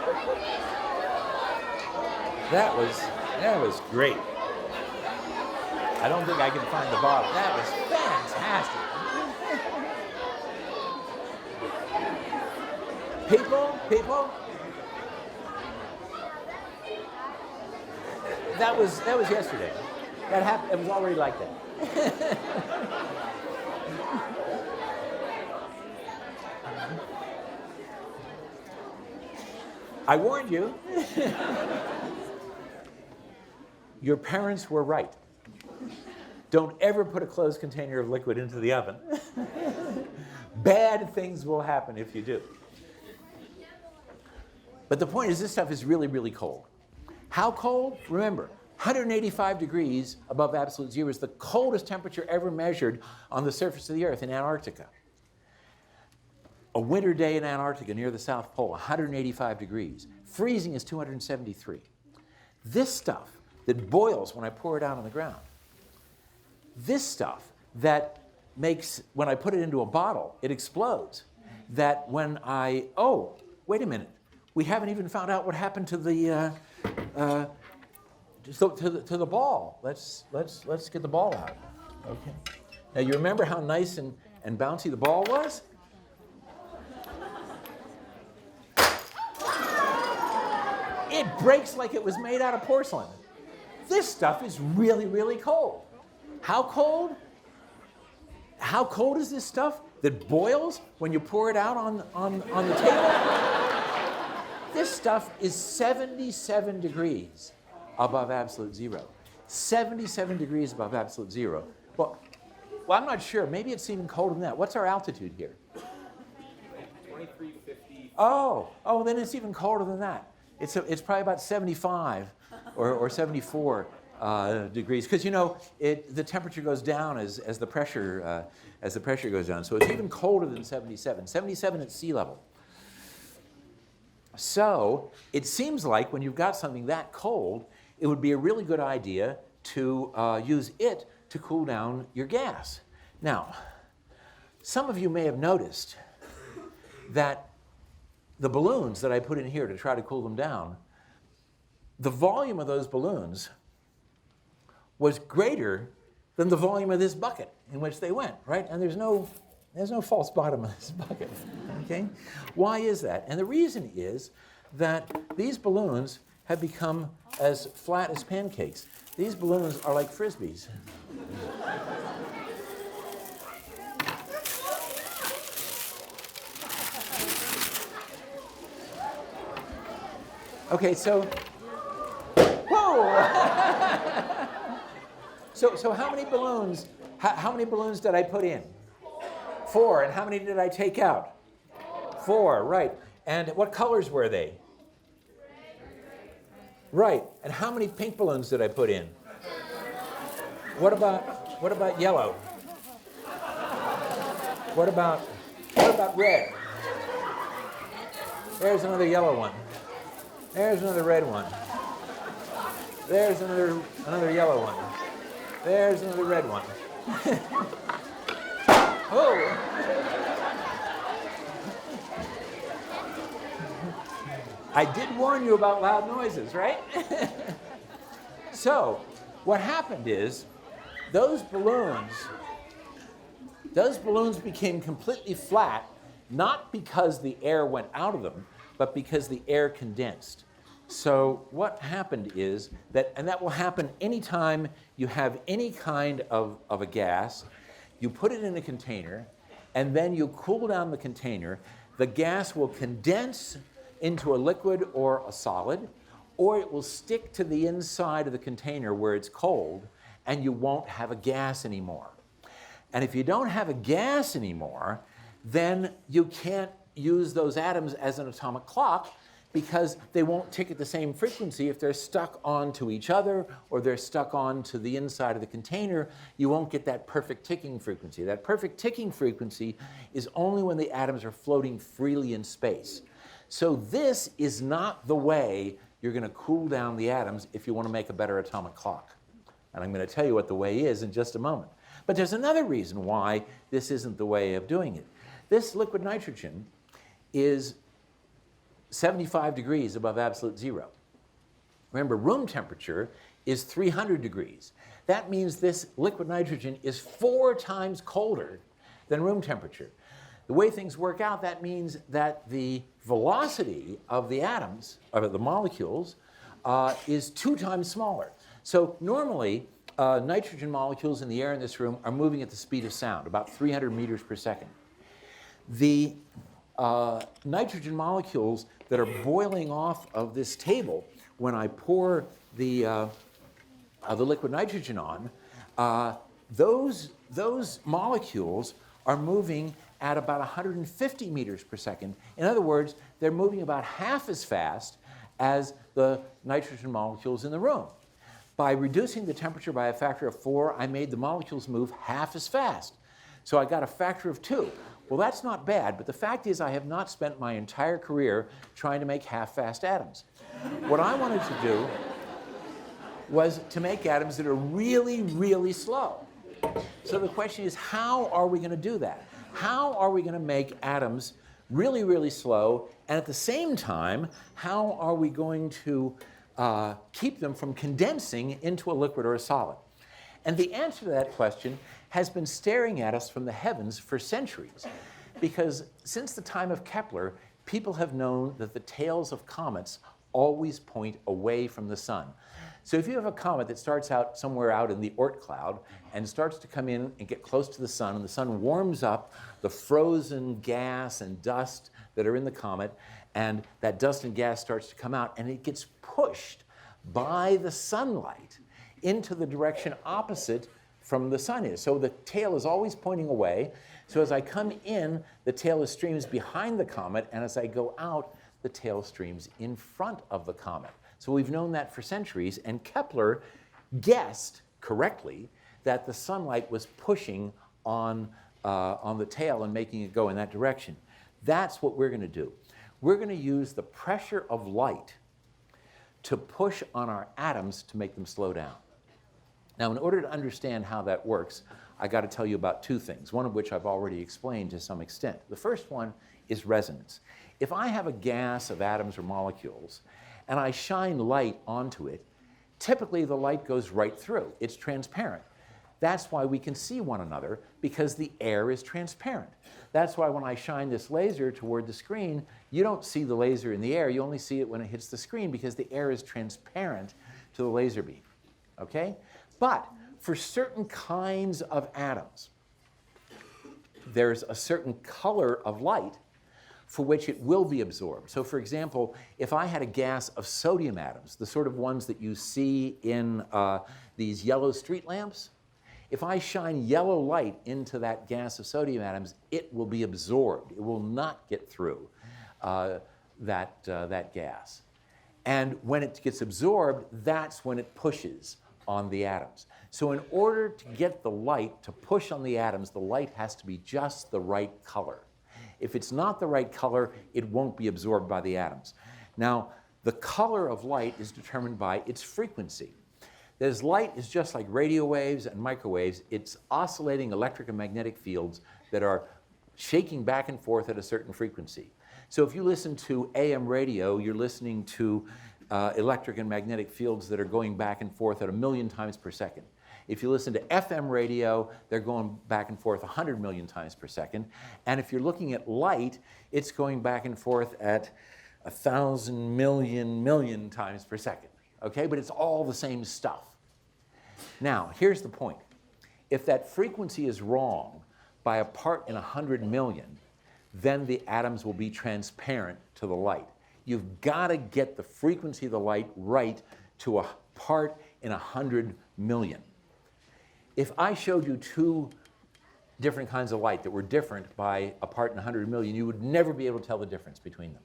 [SPEAKER 3] That was great. I don't think I can find the bottle. That was fantastic. People. That was yesterday. That happened. It was already like that. I warned you. Your parents were right. Don't ever put a closed container of liquid into the oven. Bad things will happen if you do. But the point is, this stuff is really, really cold. How cold? Remember, 185 degrees above absolute zero is the coldest temperature ever measured on the surface of the Earth in Antarctica. A winter day in Antarctica near the South Pole, 185 degrees. Freezing is 273. This stuff that boils when I pour it out on the ground this stuff that makes, when I put it into a bottle, it explodes. That when oh, wait a minute, we haven't even found out what happened to the to the ball. Let's get the ball out. Okay. Now you remember how nice and bouncy the ball was? It breaks like it was made out of porcelain. This stuff is really, really cold. How cold? How cold is this stuff that boils when you pour it out on the table? This stuff is 77 degrees above absolute zero. 77 degrees above absolute zero. Well, I'm not sure. Maybe it's even colder than that. What's our altitude here?
[SPEAKER 1] 2350.
[SPEAKER 3] Oh, then it's even colder than that. It's probably about 75 or 74 degrees, because the temperature goes down as the pressure goes down. So it's even colder than 77. 77 at sea level. So it seems like when you've got something that cold, it would be a really good idea to use it to cool down your gas. Now, some of you may have noticed that the balloons that I put in here to try to cool them down, the volume of those balloons was greater than the volume of this bucket in which they went, right? And there's no false bottom in this bucket, okay? Why is that? And the reason is that these balloons have become as flat as pancakes. These balloons are like Frisbees. Okay, so, whoa! So how many balloons? How many balloons did I put in? 4. And how many did I take out? 4. Right. And what colors were they? Right. And how many pink balloons did I put in? What about yellow? What about red? There's another yellow one. There's another red one. There's another yellow one. There's another red one. Oh! I did warn you about loud noises, right? So, what happened is, those balloons became completely flat, not because the air went out of them, but because the air condensed. So what happened is that, and that will happen anytime you have any kind of a gas, you put it in a container, and then you cool down the container. The gas will condense into a liquid or a solid, or it will stick to the inside of the container where it's cold, and you won't have a gas anymore. And if you don't have a gas anymore, then you can't use those atoms as an atomic clock, because they won't tick at the same frequency if they're stuck onto each other or they're stuck onto the inside of the container. You won't get that perfect ticking frequency. That perfect ticking frequency is only when the atoms are floating freely in space. So this is not the way you're going to cool down the atoms if you want to make a better atomic clock. And I'm going to tell you what the way is in just a moment. But there's another reason why this isn't the way of doing it. This liquid nitrogen is 75 degrees above absolute zero. Remember, room temperature is 300 degrees. That means this liquid nitrogen is 4 times colder than room temperature. The way things work out, that means that the velocity of the atoms, of the molecules, is 2 times smaller. So normally, nitrogen molecules in the air in this room are moving at the speed of sound, about 300 meters per second. The nitrogen molecules that are boiling off of this table when I pour the liquid nitrogen on, those molecules are moving at about 150 meters per second. In other words, they're moving about half as fast as the nitrogen molecules in the room. By reducing the temperature by a factor of 4, I made the molecules move half as fast. So I got a factor of 2. Well, that's not bad, but the fact is I have not spent my entire career trying to make half-fast atoms. What I wanted to do was to make atoms that are really, really slow. So the question is, how are we going to do that? How are we going to make atoms really, really slow? And at the same time, how are we going to keep them from condensing into a liquid or a solid? And the answer to that question has been staring at us from the heavens for centuries. Because since the time of Kepler, people have known that the tails of comets always point away from the sun. So if you have a comet that starts out somewhere out in the Oort cloud and starts to come in and get close to the sun, and the sun warms up the frozen gas and dust that are in the comet, and that dust and gas starts to come out, and it gets pushed by the sunlight into the direction opposite from the sun is. So the tail is always pointing away. So as I come in, the tail streams behind the comet, and as I go out, the tail streams in front of the comet. So we've known that for centuries, and Kepler guessed correctly that the sunlight was pushing on the tail and making it go in that direction. That's what we're going to do. We're going to use the pressure of light to push on our atoms to make them slow down. Now, in order to understand how that works, I got to tell you about two things, one of which I've already explained to some extent. The first one is resonance. If I have a gas of atoms or molecules, and I shine light onto it, typically the light goes right through. It's transparent. That's why we can see one another, because the air is transparent. That's why when I shine this laser toward the screen, you don't see the laser in the air. You only see it when it hits the screen, because the air is transparent to the laser beam. Okay? But for certain kinds of atoms, there's a certain color of light for which it will be absorbed. So for example, if I had a gas of sodium atoms, the sort of ones that you see in these yellow street lamps, if I shine yellow light into that gas of sodium atoms, it will be absorbed. It will not get through that gas. And when it gets absorbed, that's when it pushes on the atoms. So in order to get the light to push on the atoms, the light has to be just the right color. If it's not the right color, it won't be absorbed by the atoms. Now, the color of light is determined by its frequency. As light is just like radio waves and microwaves, it's oscillating electric and magnetic fields that are shaking back and forth at a certain frequency. So if you listen to AM radio, you're listening to electric and magnetic fields that are going back and forth at 1,000,000 times per second. If you listen to FM radio, they're going back and forth 100 million times per second. And if you're looking at light, it's going back and forth at 1,000 million times per second. Okay, but it's all the same stuff. Now, here's the point. If that frequency is wrong by a part in 100 million, then the atoms will be transparent to the light. You've got to get the frequency of the light right to a part in 100 million. If I showed you two different kinds of light that were different by a part in 100 million, you would never be able to tell the difference between them.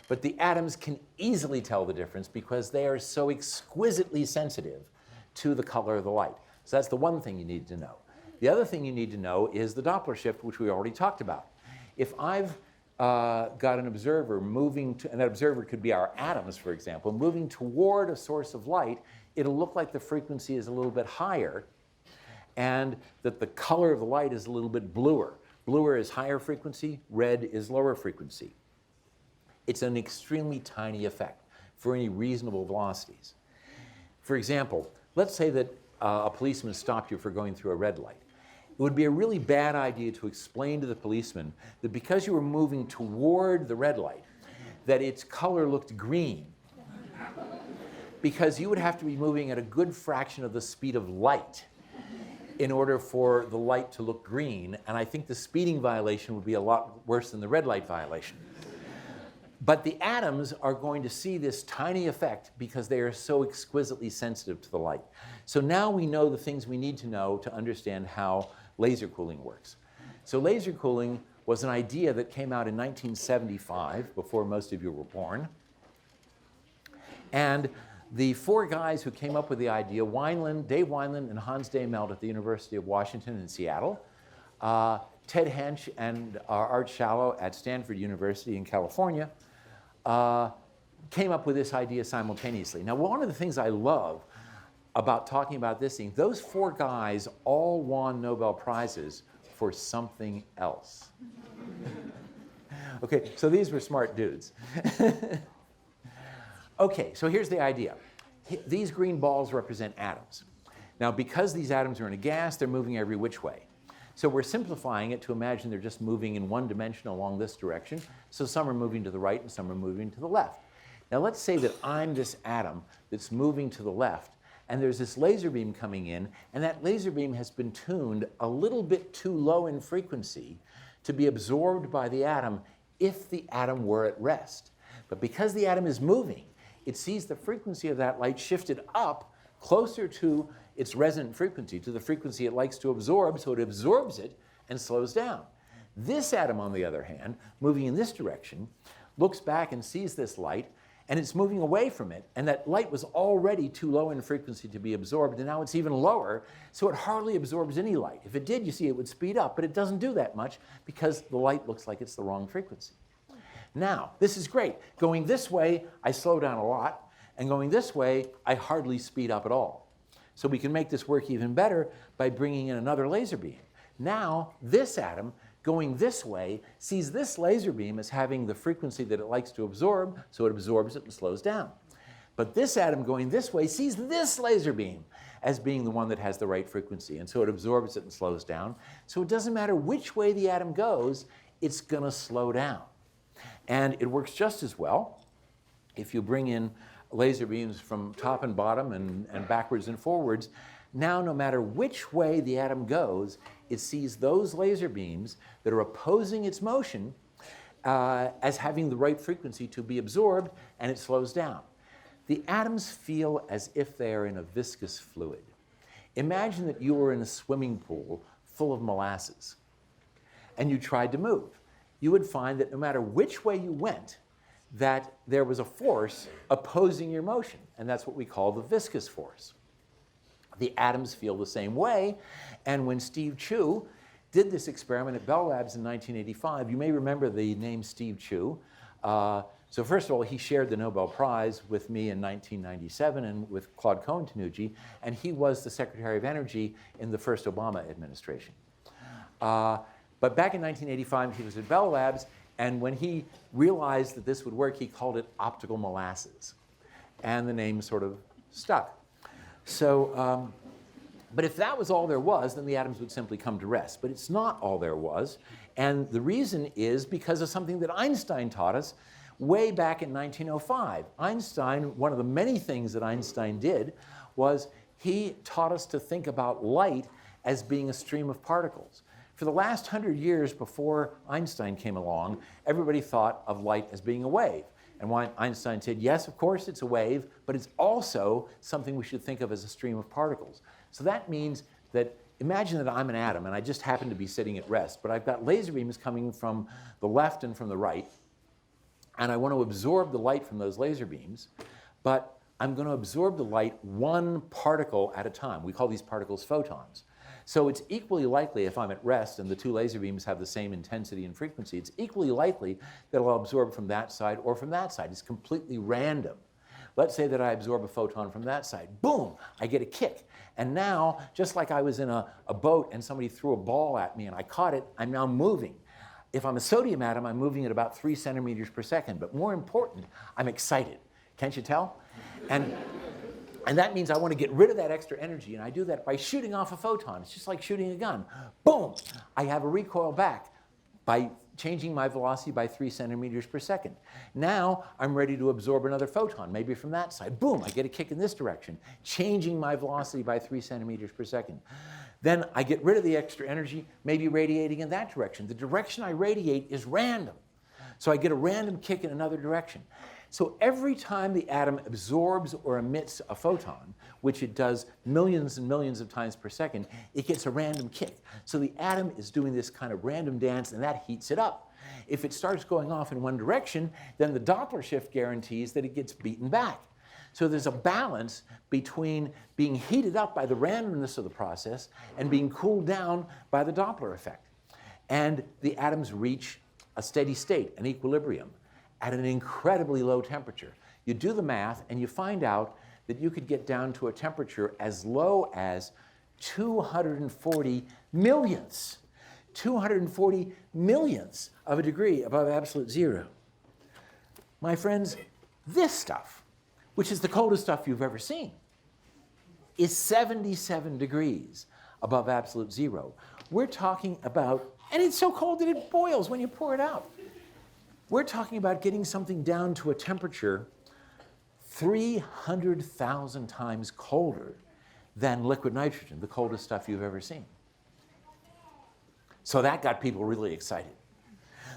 [SPEAKER 3] But the atoms can easily tell the difference because they are so exquisitely sensitive to the color of the light. So that's the one thing you need to know. The other thing you need to know is the Doppler shift, which we already talked about. If I've got an observer moving to, and that observer could be our atoms, for example, moving toward a source of light, it'll look like the frequency is a little bit higher and that the color of the light is a little bit bluer. Bluer is higher frequency, red is lower frequency. It's an extremely tiny effect for any reasonable velocities. For example, let's say that a policeman stopped you for going through a red light. It would be a really bad idea to explain to the policeman that because you were moving toward the red light, that its color looked green. Because you would have to be moving at a good fraction of the speed of light in order for the light to look green, and I think the speeding violation would be a lot worse than the red light violation. But the atoms are going to see this tiny effect because they are so exquisitely sensitive to the light. So now we know the things we need to know to understand how laser cooling works. So laser cooling was an idea that came out in 1975, before most of you were born. And the four guys who came up with the idea, Dave Wineland and Hans Dehmelt at the University of Washington in Seattle, Ted Hensch and Art Shallow at Stanford University in California, came up with this idea simultaneously. Now, one of the things I love about talking about this thing. Those 4 guys all won Nobel Prizes for something else. Okay, so these were smart dudes. Okay, so here's the idea. These green balls represent atoms. Now, because these atoms are in a gas, they're moving every which way. So we're simplifying it to imagine they're just moving in one dimension along this direction. So some are moving to the right and some are moving to the left. Now let's say that I'm this atom that's moving to the left, and there's this laser beam coming in, and that laser beam has been tuned a little bit too low in frequency to be absorbed by the atom if the atom were at rest. But because the atom is moving, it sees the frequency of that light shifted up closer to its resonant frequency, to the frequency it likes to absorb, so it absorbs it and slows down. This atom, on the other hand, moving in this direction, looks back and sees this light, and it's moving away from it, and that light was already too low in frequency to be absorbed, and now it's even lower, so it hardly absorbs any light. If it did, you see, it would speed up, but it doesn't do that much because the light looks like it's the wrong frequency. Now, this is great. Going this way, I slow down a lot, and going this way, I hardly speed up at all. So we can make this work even better by bringing in another laser beam. Now, this atom, going this way, sees this laser beam as having the frequency that it likes to absorb, so it absorbs it and slows down. But this atom going this way sees this laser beam as being the one that has the right frequency, and so it absorbs it and slows down. So it doesn't matter which way the atom goes, it's going to slow down. And it works just as well if you bring in laser beams from top and bottom and backwards and forwards. Now, no matter which way the atom goes, it sees those laser beams that are opposing its motion as having the right frequency to be absorbed, and it slows down. The atoms feel as if they are in a viscous fluid. Imagine that you were in a swimming pool full of molasses, and you tried to move. You would find that no matter which way you went, that there was a force opposing your motion, and that's what we call the viscous force. The atoms feel the same way, and when Steve Chu did this experiment at Bell Labs in 1985, you may remember the name Steve Chu. So first of all, he shared the Nobel Prize with me in 1997 and with Claude Cohen-Tanucci, and he was the Secretary of Energy in the first Obama administration. But back in 1985, he was at Bell Labs, and when he realized that this would work, he called it optical molasses. And the name sort of stuck. So, but if that was all there was, then the atoms would simply come to rest. But it's not all there was. And the reason is because of something that Einstein taught us way back in 1905. Einstein, one of the many things that Einstein did was he taught us to think about light as being a stream of particles. For the last 100 years before Einstein came along, everybody thought of light as being a wave. And Einstein said, yes, of course it's a wave, but it's also something we should think of as a stream of particles. So that means that imagine that I'm an atom and I just happen to be sitting at rest, but I've got laser beams coming from the left and from the right, and I want to absorb the light from those laser beams, but I'm going to absorb the light one particle at a time. We call these particles photons. So it's equally likely, if I'm at rest and the two laser beams have the same intensity and frequency, it's equally likely that I'll absorb from that side or from that side. It's completely random. Let's say that I absorb a photon from that side. Boom, I get a kick. And now, just like I was in a boat and somebody threw a ball at me and I caught it, I'm now moving. If I'm a sodium atom, I'm moving at about 3 centimeters per second. But more important, I'm excited. Can't you tell? And that means I want to get rid of that extra energy, and I do that by shooting off a photon. It's just like shooting a gun. Boom! I have a recoil back by changing my velocity by 3 centimeters per second. Now I'm ready to absorb another photon, maybe from that side. Boom! I get a kick in this direction, changing my velocity by 3 centimeters per second. Then I get rid of the extra energy, maybe radiating in that direction. The direction I radiate is random. So I get a random kick in another direction. So every time the atom absorbs or emits a photon, which it does millions and millions of times per second, it gets a random kick. So the atom is doing this kind of random dance, and that heats it up. If it starts going off in one direction, then the Doppler shift guarantees that it gets beaten back. So there's a balance between being heated up by the randomness of the process and being cooled down by the Doppler effect. And the atoms reach a steady state, an equilibrium, at an incredibly low temperature. You do the math and you find out that you could get down to a temperature as low as 240 millionths. 240 millionths of a degree above absolute zero. My friends, this stuff, which is the coldest stuff you've ever seen, is 77 degrees above absolute zero. We're talking about, and it's so cold that it boils when you pour it out. We're talking about getting something down to a temperature 300,000 times colder than liquid nitrogen, the coldest stuff you've ever seen. So that got people really excited.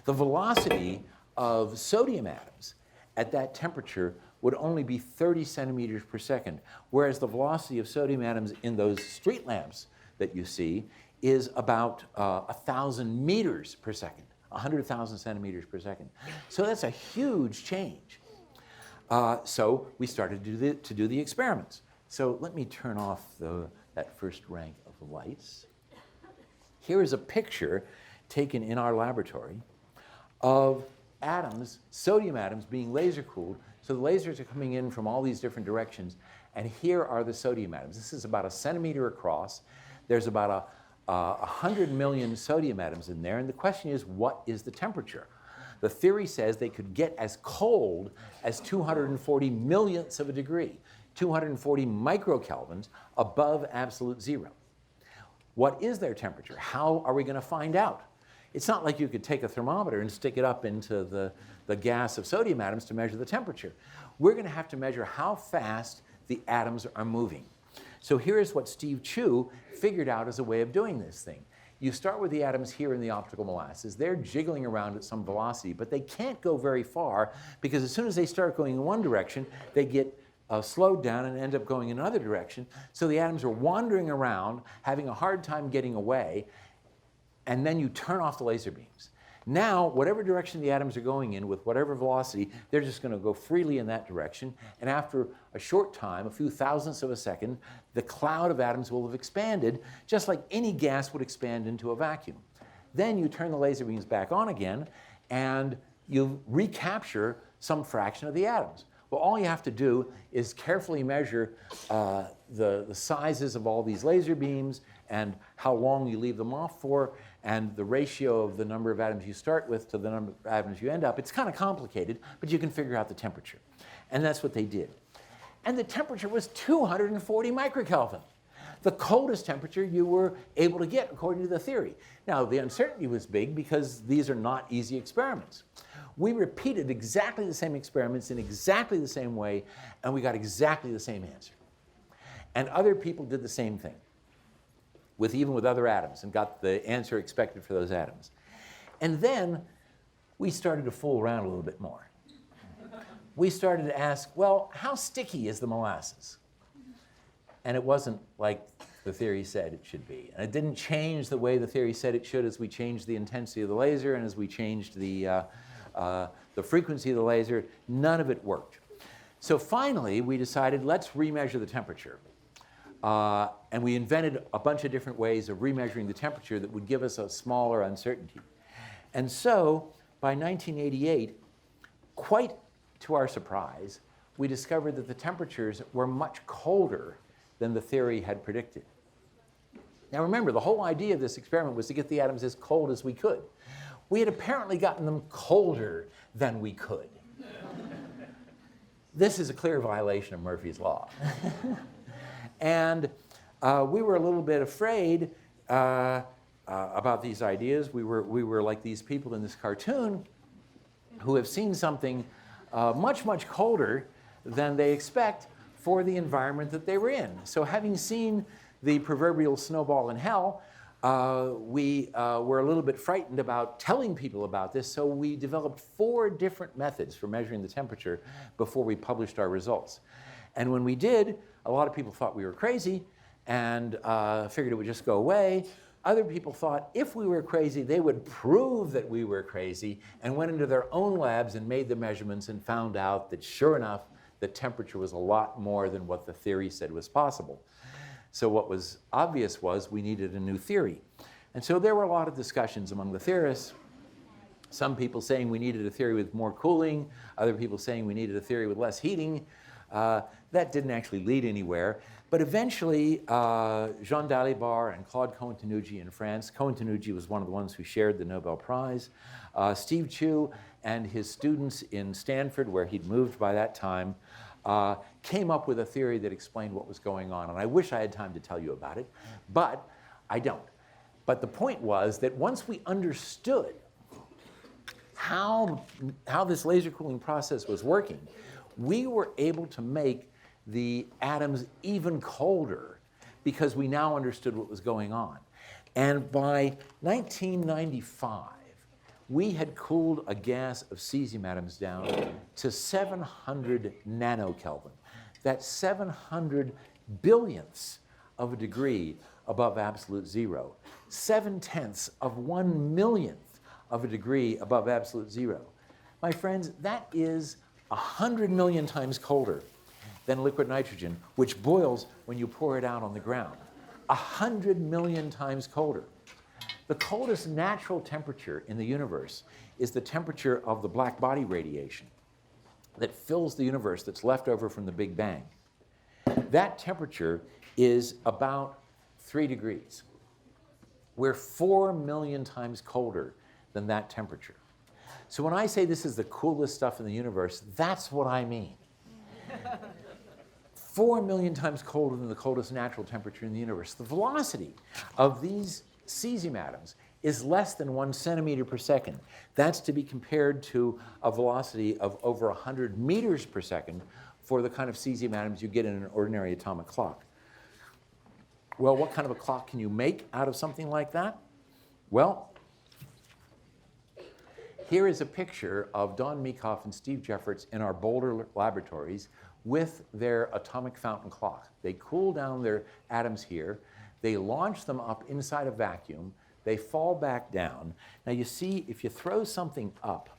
[SPEAKER 3] The velocity of sodium atoms at that temperature would only be 30 centimeters per second, whereas the velocity of sodium atoms in those street lamps that you see is about 1,000 meters per second, 100,000 centimeters per second. So that's a huge change. So we started to do the experiments. So let me turn off that first rank of the lights. Here is a picture taken in our laboratory of atoms, sodium atoms, being laser cooled. So the lasers are coming in from all these different directions, and here are the sodium atoms. This is about a centimeter across. There's about 100 million sodium atoms in there, and the question is, what is the temperature? The theory says they could get as cold as 240 millionths of a degree, 240 microkelvins above absolute zero. What is their temperature? How are we going to find out? It's not like you could take a thermometer and stick it up into the gas of sodium atoms to measure the temperature. We're going to have to measure how fast the atoms are moving. So here's what Steve Chu figured out as a way of doing this thing. You start with the atoms here in the optical molasses. They're jiggling around at some velocity, but they can't go very far because as soon as they start going in one direction, they get slowed down and end up going in another direction. So the atoms are wandering around, having a hard time getting away, and then you turn off the laser beams. Now, whatever direction the atoms are going in with whatever velocity, they're just going to go freely in that direction. And after a short time, a few thousandths of a second, the cloud of atoms will have expanded, just like any gas would expand into a vacuum. Then you turn the laser beams back on again, and you recapture some fraction of the atoms. Well, all you have to do is carefully measure the sizes of all these laser beams and how long you leave them off for, and the ratio of the number of atoms you start with to the number of atoms you end up. It's kind of complicated, but you can figure out the temperature. And that's what they did. And the temperature was 240 microkelvin, the coldest temperature you were able to get according to the theory. Now, the uncertainty was big because these are not easy experiments. We repeated exactly the same experiments in exactly the same way, and we got exactly the same answer. And other people did the same thing, even with other atoms, and got the answer expected for those atoms. And then we started to fool around a little bit more. We started to ask, well, how sticky is the molasses? And it wasn't like the theory said it should be. And it didn't change the way the theory said it should as we changed the intensity of the laser and as we changed the frequency of the laser. None of it worked. So finally, we decided, let's remeasure the temperature. And we invented a bunch of different ways of remeasuring the temperature that would give us a smaller uncertainty. And so, by 1988, quite to our surprise, we discovered that the temperatures were much colder than the theory had predicted. Now remember, the whole idea of this experiment was to get the atoms as cold as we could. We had apparently gotten them colder than we could. This is a clear violation of Murphy's Law. And we were a little bit afraid about these ideas. We were like these people in this cartoon who have seen something much, much colder than they expect for the environment that they were in. So having seen the proverbial snowball in hell, we were a little bit frightened about telling people about this, so we developed 4 different methods for measuring the temperature before we published our results. And when we did, a lot of people thought we were crazy and figured it would just go away. Other people thought if we were crazy, they would prove that we were crazy, and went into their own labs and made the measurements and found out that sure enough, the temperature was a lot more than what the theory said was possible. So what was obvious was we needed a new theory. And so there were a lot of discussions among the theorists. Some people saying we needed a theory with more cooling, other people saying we needed a theory with less heating. That didn't actually lead anywhere. But eventually, Jean Dalibard and Claude Cohen-Tanuji in France, Cohen-Tanuji was one of the ones who shared the Nobel Prize, Steve Chu and his students in Stanford, where he'd moved by that time, came up with a theory that explained what was going on. And I wish I had time to tell you about it, but I don't. But the point was that once we understood how this laser cooling process was working, we were able to make the atoms even colder because we now understood what was going on. And by 1995, we had cooled a gas of cesium atoms down to 700 nanokelvin. That's 700 billionths of a degree above absolute zero. 7/10 of 1 millionth of a degree above absolute zero. My friends, that is 100 million times colder than liquid nitrogen, which boils when you pour it out on the ground. 100 million times colder. The coldest natural temperature in the universe is the temperature of the black body radiation that fills the universe that's left over from the Big Bang. That temperature is about 3 degrees. We're 4 million times colder than that temperature. So when I say this is the coolest stuff in the universe, that's what I mean. 4 million times colder than the coldest natural temperature in the universe. The velocity of these cesium atoms is less than 1 centimeter per second. That's to be compared to a velocity of over 100 meters per second for the kind of cesium atoms you get in an ordinary atomic clock. Well, what kind of a clock can you make out of something like that? Well, here is a picture of Don Meekhoff and Steve Jeffords in our Boulder laboratories with their atomic fountain clock. They cool down their atoms here. They launch them up inside a vacuum. They fall back down. Now you see, if you throw something up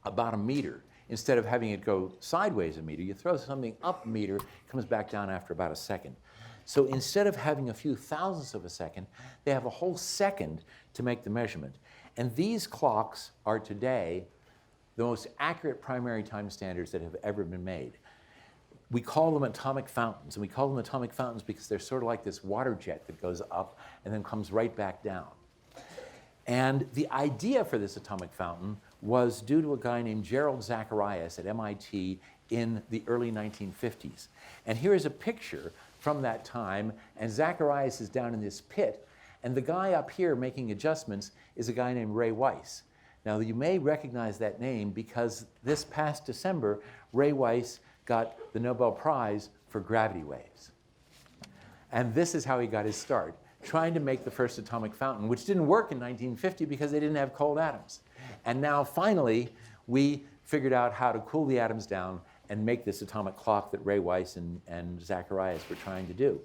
[SPEAKER 3] about a meter, instead of having it go sideways a meter, you throw something up a meter, it comes back down after about a second. So instead of having a few thousandths of a second, they have a whole second to make the measurement. And these clocks are today the most accurate primary time standards that have ever been made. We call them atomic fountains, and we call them atomic fountains because they're sort of like this water jet that goes up and then comes right back down. And the idea for this atomic fountain was due to a guy named Gerald Zacharias at MIT in the early 1950s. And here is a picture from that time, and Zacharias is down in this pit, and the guy up here making adjustments is a guy named Ray Weiss. Now, you may recognize that name because this past December, Ray Weiss got the Nobel Prize for gravity waves. And this is how he got his start, trying to make the first atomic fountain, which didn't work in 1950 because they didn't have cold atoms. And now, finally, we figured out how to cool the atoms down and make this atomic clock that Ray Weiss and Zacharias were trying to do.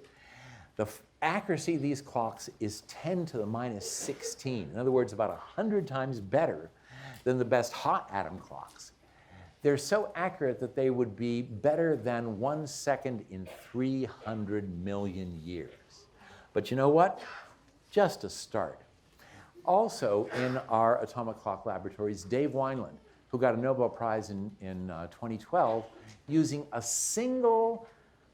[SPEAKER 3] The accuracy of these clocks is 10 to the minus 16. In other words, about 100 times better than the best hot atom clocks. They're so accurate that they would be better than 1 second in 300 million years. But you know what? Just a start. Also in our atomic clock laboratories, Dave Wineland, who got a Nobel Prize in 2012, using a single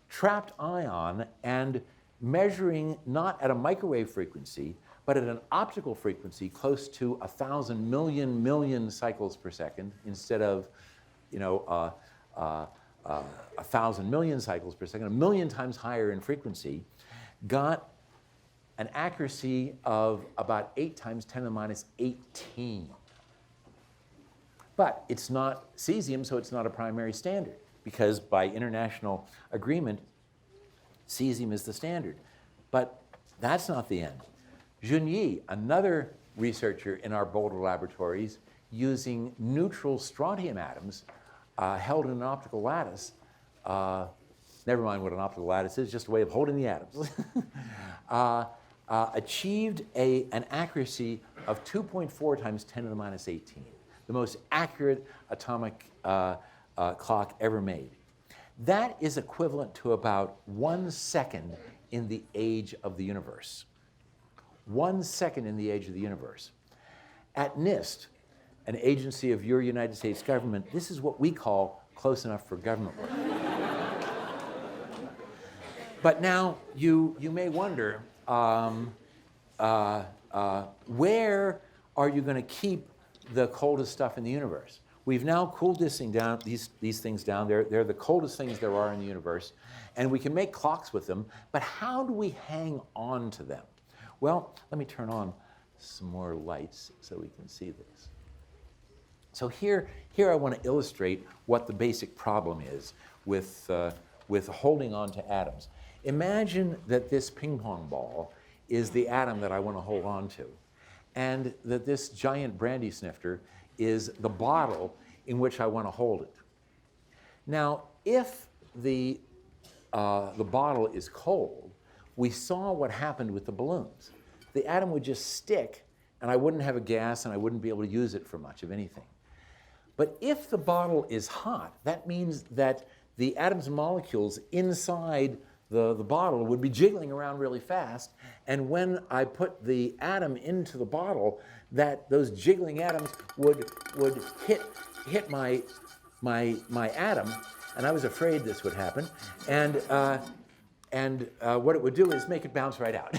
[SPEAKER 3] trapped ion and measuring not at a microwave frequency, but at an optical frequency close to 1,000 million cycles per second instead of 1,000 million cycles per second, 1 million times higher in frequency, got an accuracy of about 8 times 10 to the minus 18. But it's not cesium, so it's not a primary standard, because by international agreement, cesium is the standard. But that's not the end. Junyi, another researcher in our Boulder laboratories, using neutral strontium atoms held in an optical lattice, never mind what an optical lattice is, just a way of holding the atoms, achieved an accuracy of 2.4 times 10 to the minus 18, the most accurate atomic clock ever made. That is equivalent to about 1 second in the age of the universe. 1 second in the age of the universe. At NIST, an agency of your United States government, this is what we call close enough for government work. But now you may wonder, where are you going to keep the coldest stuff in the universe? We've now cooled these things down. They're the coldest things there are in the universe, and we can make clocks with them, but how do we hang on to them? Well, let me turn on some more lights so we can see this. So here I want to illustrate what the basic problem is with holding on to atoms. Imagine that this ping pong ball is the atom that I want to hold on to, and that this giant brandy snifter is the bottle in which I want to hold it. Now, if the bottle is cold, we saw what happened with the balloons. The atom would just stick, and I wouldn't have a gas, and I wouldn't be able to use it for much of anything. But if the bottle is hot, that means that the atoms and molecules inside the bottle would be jiggling around really fast, and when I put the atom into the bottle, those jiggling atoms would hit my atom, and I was afraid this would happen, and what it would do is make it bounce right out.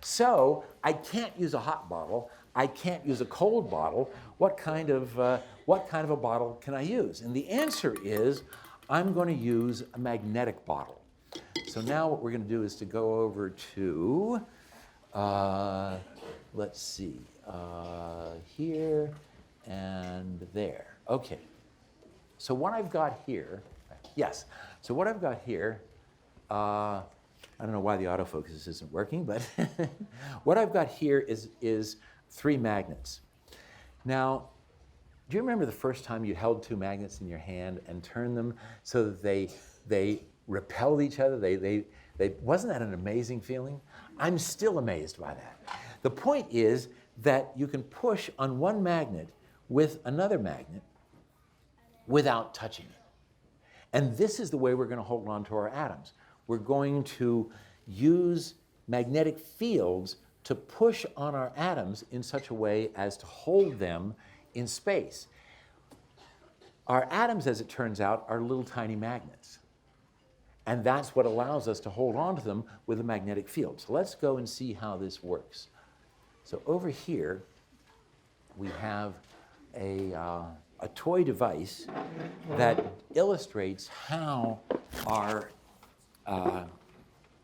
[SPEAKER 3] So I can't use a hot bottle. I can't use a cold bottle. What kind of a bottle can I use? And the answer is, I'm going to use a magnetic bottle. So now what we're going to do is to go over to, let's see, here and there. Okay. So what I've got here, yes. So what I've got here, I don't know why the autofocus isn't working, but what I've got here is 3 magnets. Now, do you remember the first time you held 2 magnets in your hand and turned them so that they repelled each other? Wasn't that an amazing feeling? I'm still amazed by that. The point is that you can push on one magnet with another magnet without touching it. And this is the way we're going to hold on to our atoms. We're going to use magnetic fields to push on our atoms in such a way as to hold them in space. Our atoms, as it turns out, are little tiny magnets. And that's what allows us to hold on to them with a magnetic field. So let's go and see how this works. So over here, we have a toy device that illustrates how our,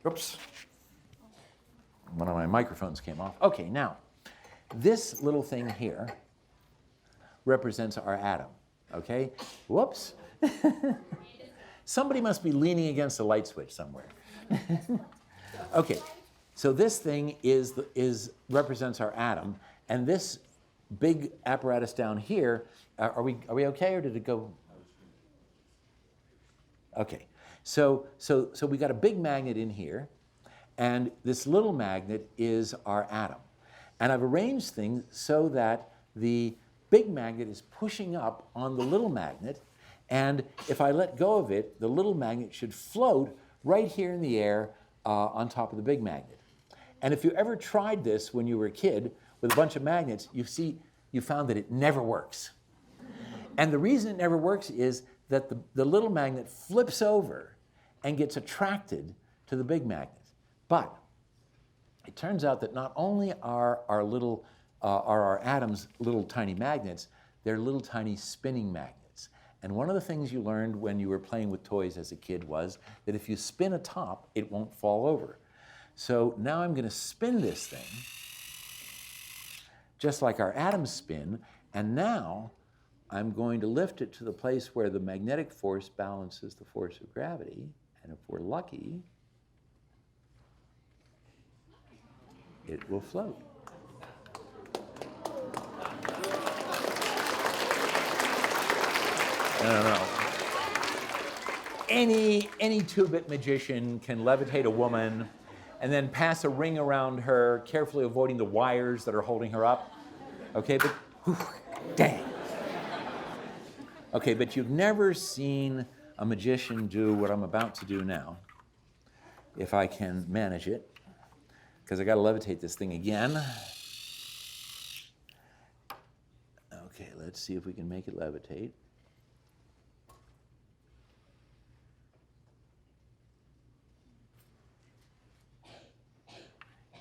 [SPEAKER 3] oops, one of my microphones came off. Okay, now, this little thing here represents our atom, okay? Whoops. Somebody must be leaning against a light switch somewhere. Okay, so this thing represents our atom, and this big apparatus down here, are we okay, or did it go? Okay, so we got a big magnet in here, and this little magnet is our atom. And I've arranged things so that the big magnet is pushing up on the little magnet, and if I let go of it, the little magnet should float right here in the air on top of the big magnet. And if you ever tried this when you were a kid with a bunch of magnets, you found that it never works. And the reason it never works is that the little magnet flips over and gets attracted to the big magnet. But it turns out that not only are our atoms little tiny magnets, they're little tiny spinning magnets. And one of the things you learned when you were playing with toys as a kid was that if you spin a top, it won't fall over. So now I'm going to spin this thing, just like our atoms spin, and now I'm going to lift it to the place where the magnetic force balances the force of gravity, and if we're lucky, it will float. I don't know. Any 2-bit magician can levitate a woman and then pass a ring around her, carefully avoiding the wires that are holding her up. Okay, but whew, dang. Okay, but you've never seen a magician do what I'm about to do now, if I can manage it, because I got to levitate this thing again. Okay, let's see if we can make it levitate.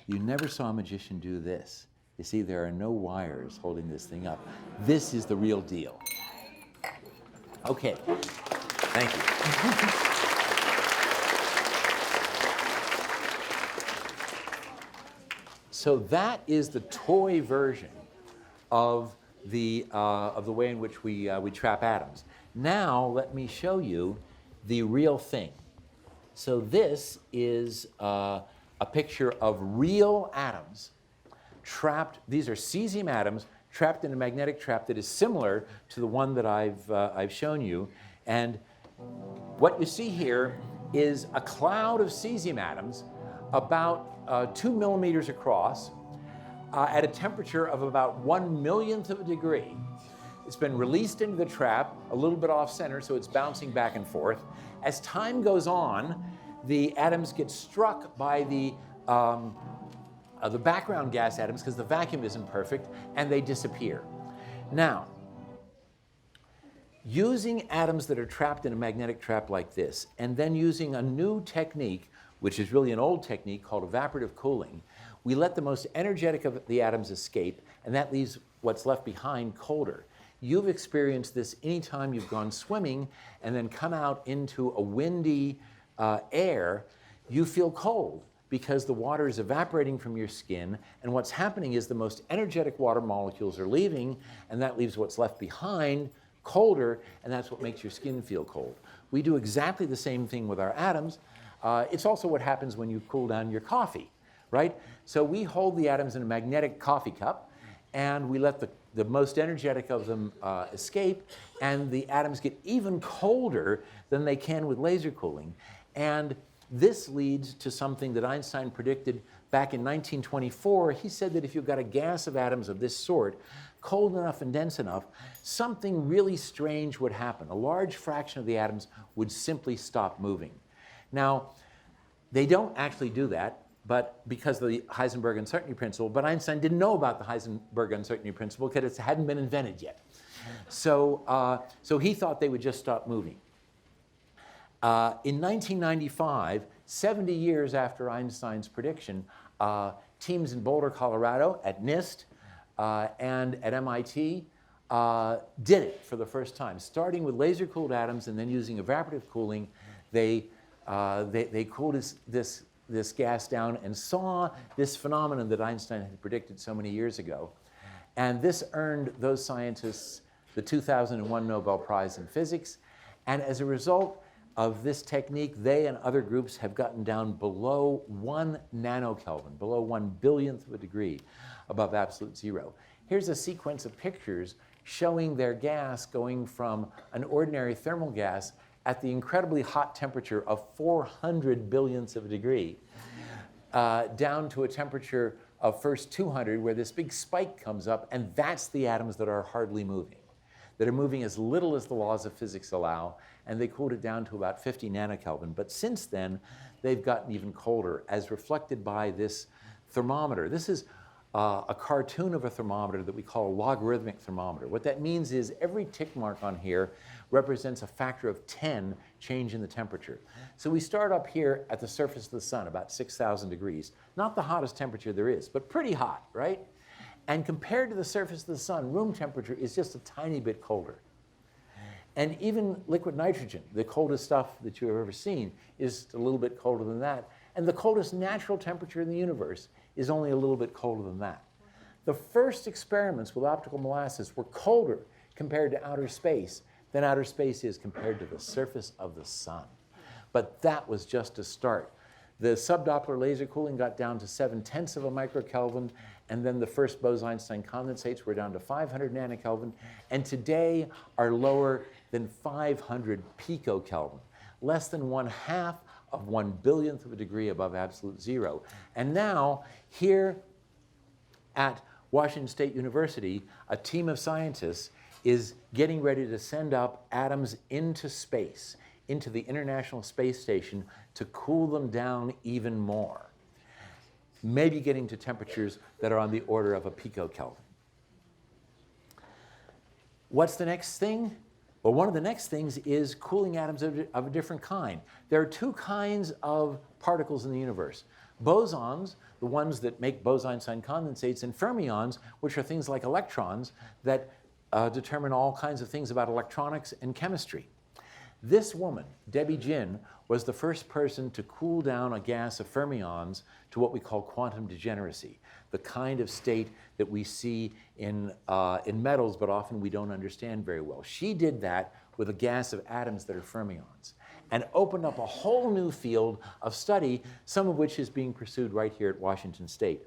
[SPEAKER 3] You never saw a magician do this. You see, there are no wires holding this thing up. This is the real deal. Okay, thank you. So that is the toy version of the way in which we trap atoms. Now let me show you the real thing. So this is a picture of real atoms trapped. These are cesium atoms trapped in a magnetic trap that is similar to the one that I've shown you. And what you see here is a cloud of cesium atoms about 2 millimeters across at a temperature of about 1/1,000,000th of a degree. It's been released into the trap, a little bit off center, so it's bouncing back and forth. As time goes on, the atoms get struck by the background gas atoms because the vacuum isn't perfect, and they disappear. Now, using atoms that are trapped in a magnetic trap like this, and then using a new technique, which is really an old technique called evaporative cooling, we let the most energetic of the atoms escape, and that leaves what's left behind colder. You've experienced this anytime you've gone swimming and then come out into a windy air. You feel cold because the water is evaporating from your skin, and what's happening is the most energetic water molecules are leaving, and that leaves what's left behind colder, and that's what makes your skin feel cold. We do exactly the same thing with our atoms. It's also what happens when you cool down your coffee, right? So we hold the atoms in a magnetic coffee cup, and we let the most energetic of them escape, and the atoms get even colder than they can with laser cooling. And this leads to something that Einstein predicted back in 1924. He said that if you've got a gas of atoms of this sort, cold enough and dense enough, something really strange would happen. A large fraction of the atoms would simply stop moving. Now, they don't actually do that, but because of the Heisenberg uncertainty principle, but Einstein didn't know about the Heisenberg uncertainty principle because it hadn't been invented yet. So he thought they would just stop moving. In 1995, 70 years after Einstein's prediction, teams in Boulder, Colorado, at NIST and at MIT did it for the first time. Starting with laser-cooled atoms and then using evaporative cooling, they cooled this gas down and saw this phenomenon that Einstein had predicted so many years ago. And this earned those scientists the 2001 Nobel Prize in Physics. And as a result of this technique, they and other groups have gotten down below 1 nanokelvin, below 1/100000th of a degree above absolute zero. Here's a sequence of pictures showing their gas going from an ordinary thermal gas at the incredibly hot temperature of 400 billionths of a degree, down to a temperature of first 200, where this big spike comes up, and that's the atoms that are hardly moving, that are moving as little as the laws of physics allow, and they cooled it down to about 50 nanokelvin. But since then, they've gotten even colder, as reflected by this thermometer. This is a cartoon of a thermometer that we call a logarithmic thermometer. What that means is every tick mark on here represents a factor of 10 change in the temperature. So we start up here at the surface of the sun, about 6,000 degrees. Not the hottest temperature there is, but pretty hot, right? And compared to the surface of the sun, room temperature is just a tiny bit colder. And even liquid nitrogen, the coldest stuff that you've ever seen, is a little bit colder than that. And the coldest natural temperature in the universe is only a little bit colder than that. The first experiments with optical molasses were colder compared to outer space than outer space is compared to the surface of the sun. But that was just a start. The subdoppler laser cooling got down to 7/10 of a microkelvin, and then the first Bose-Einstein condensates were down to 500 nanokelvin, and today are lower than 500 picokelvin, less than 1/2 of 1/100000th of a degree above absolute zero. And now, here at Washington State University, a team of scientists is getting ready to send up atoms into space, into the International Space Station, to cool them down even more, maybe getting to temperatures that are on the order of a picokelvin. What's the next thing? Well, one of the next things is cooling atoms of a different kind. There are two kinds of particles in the universe. Bosons, the ones that make Bose-Einstein condensates, and fermions, which are things like electrons that determine all kinds of things about electronics and chemistry. This woman, Debbie Jin, was the first person to cool down a gas of fermions to what we call quantum degeneracy, the kind of state that we see in metals, but often we don't understand very well. She did that with a gas of atoms that are fermions and opened up a whole new field of study, some of which is being pursued right here at Washington State.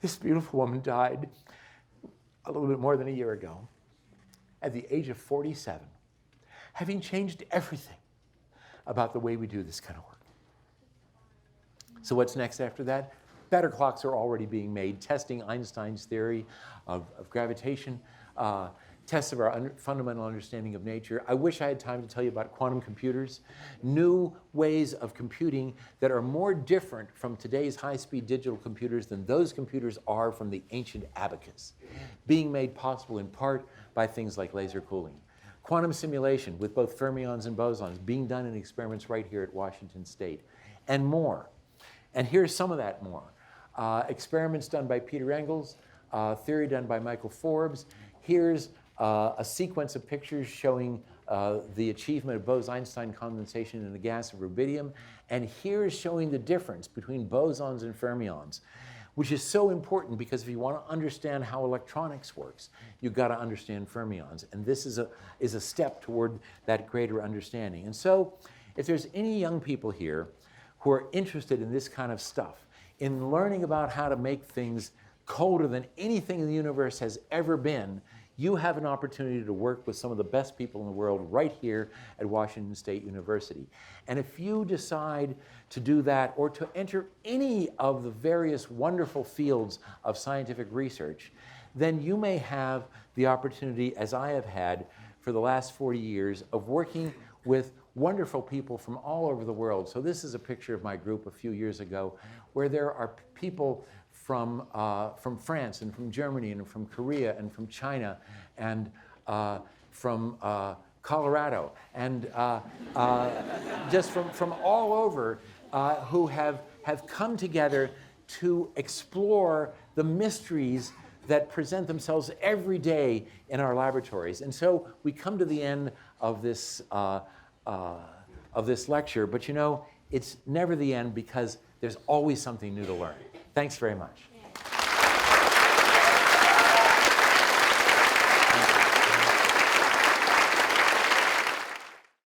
[SPEAKER 3] This beautiful woman died a little bit more than a year ago at the age of 47, having changed everything about the way we do this kind of work. So what's next after that? Better clocks are already being made, testing Einstein's theory of gravitation, tests of our fundamental understanding of nature. I wish I had time to tell you about quantum computers, new ways of computing that are more different from today's high-speed digital computers than those computers are from the ancient abacus, being made possible in part by things like laser cooling. Quantum simulation with both fermions and bosons being done in experiments right here at Washington State, and more. And here's some of that more. Experiments done by Peter Engels, theory done by Michael Forbes. Here's a sequence of pictures showing the achievement of Bose-Einstein condensation in the gas of rubidium. And here's showing the difference between bosons and fermions, which is so important because if you want to understand how electronics works, you've got to understand fermions. And this is a step toward that greater understanding. And so if there's any young people here who are interested in this kind of stuff, in learning about how to make things colder than anything in the universe has ever been, you have an opportunity to work with some of the best people in the world right here at Washington State University. And if you decide to do that or to enter any of the various wonderful fields of scientific research, then you may have the opportunity, as I have had for the last 40 years, of working with wonderful people from all over the world. So this is a picture of my group a few years ago where there are people from France and from Germany and from Korea and from China and from Colorado and just from all over who have come together to explore the mysteries that present themselves every day in our laboratories. And so we come to the end of this lecture, but you know, it's never the end because there's always something new to learn. Thanks very much.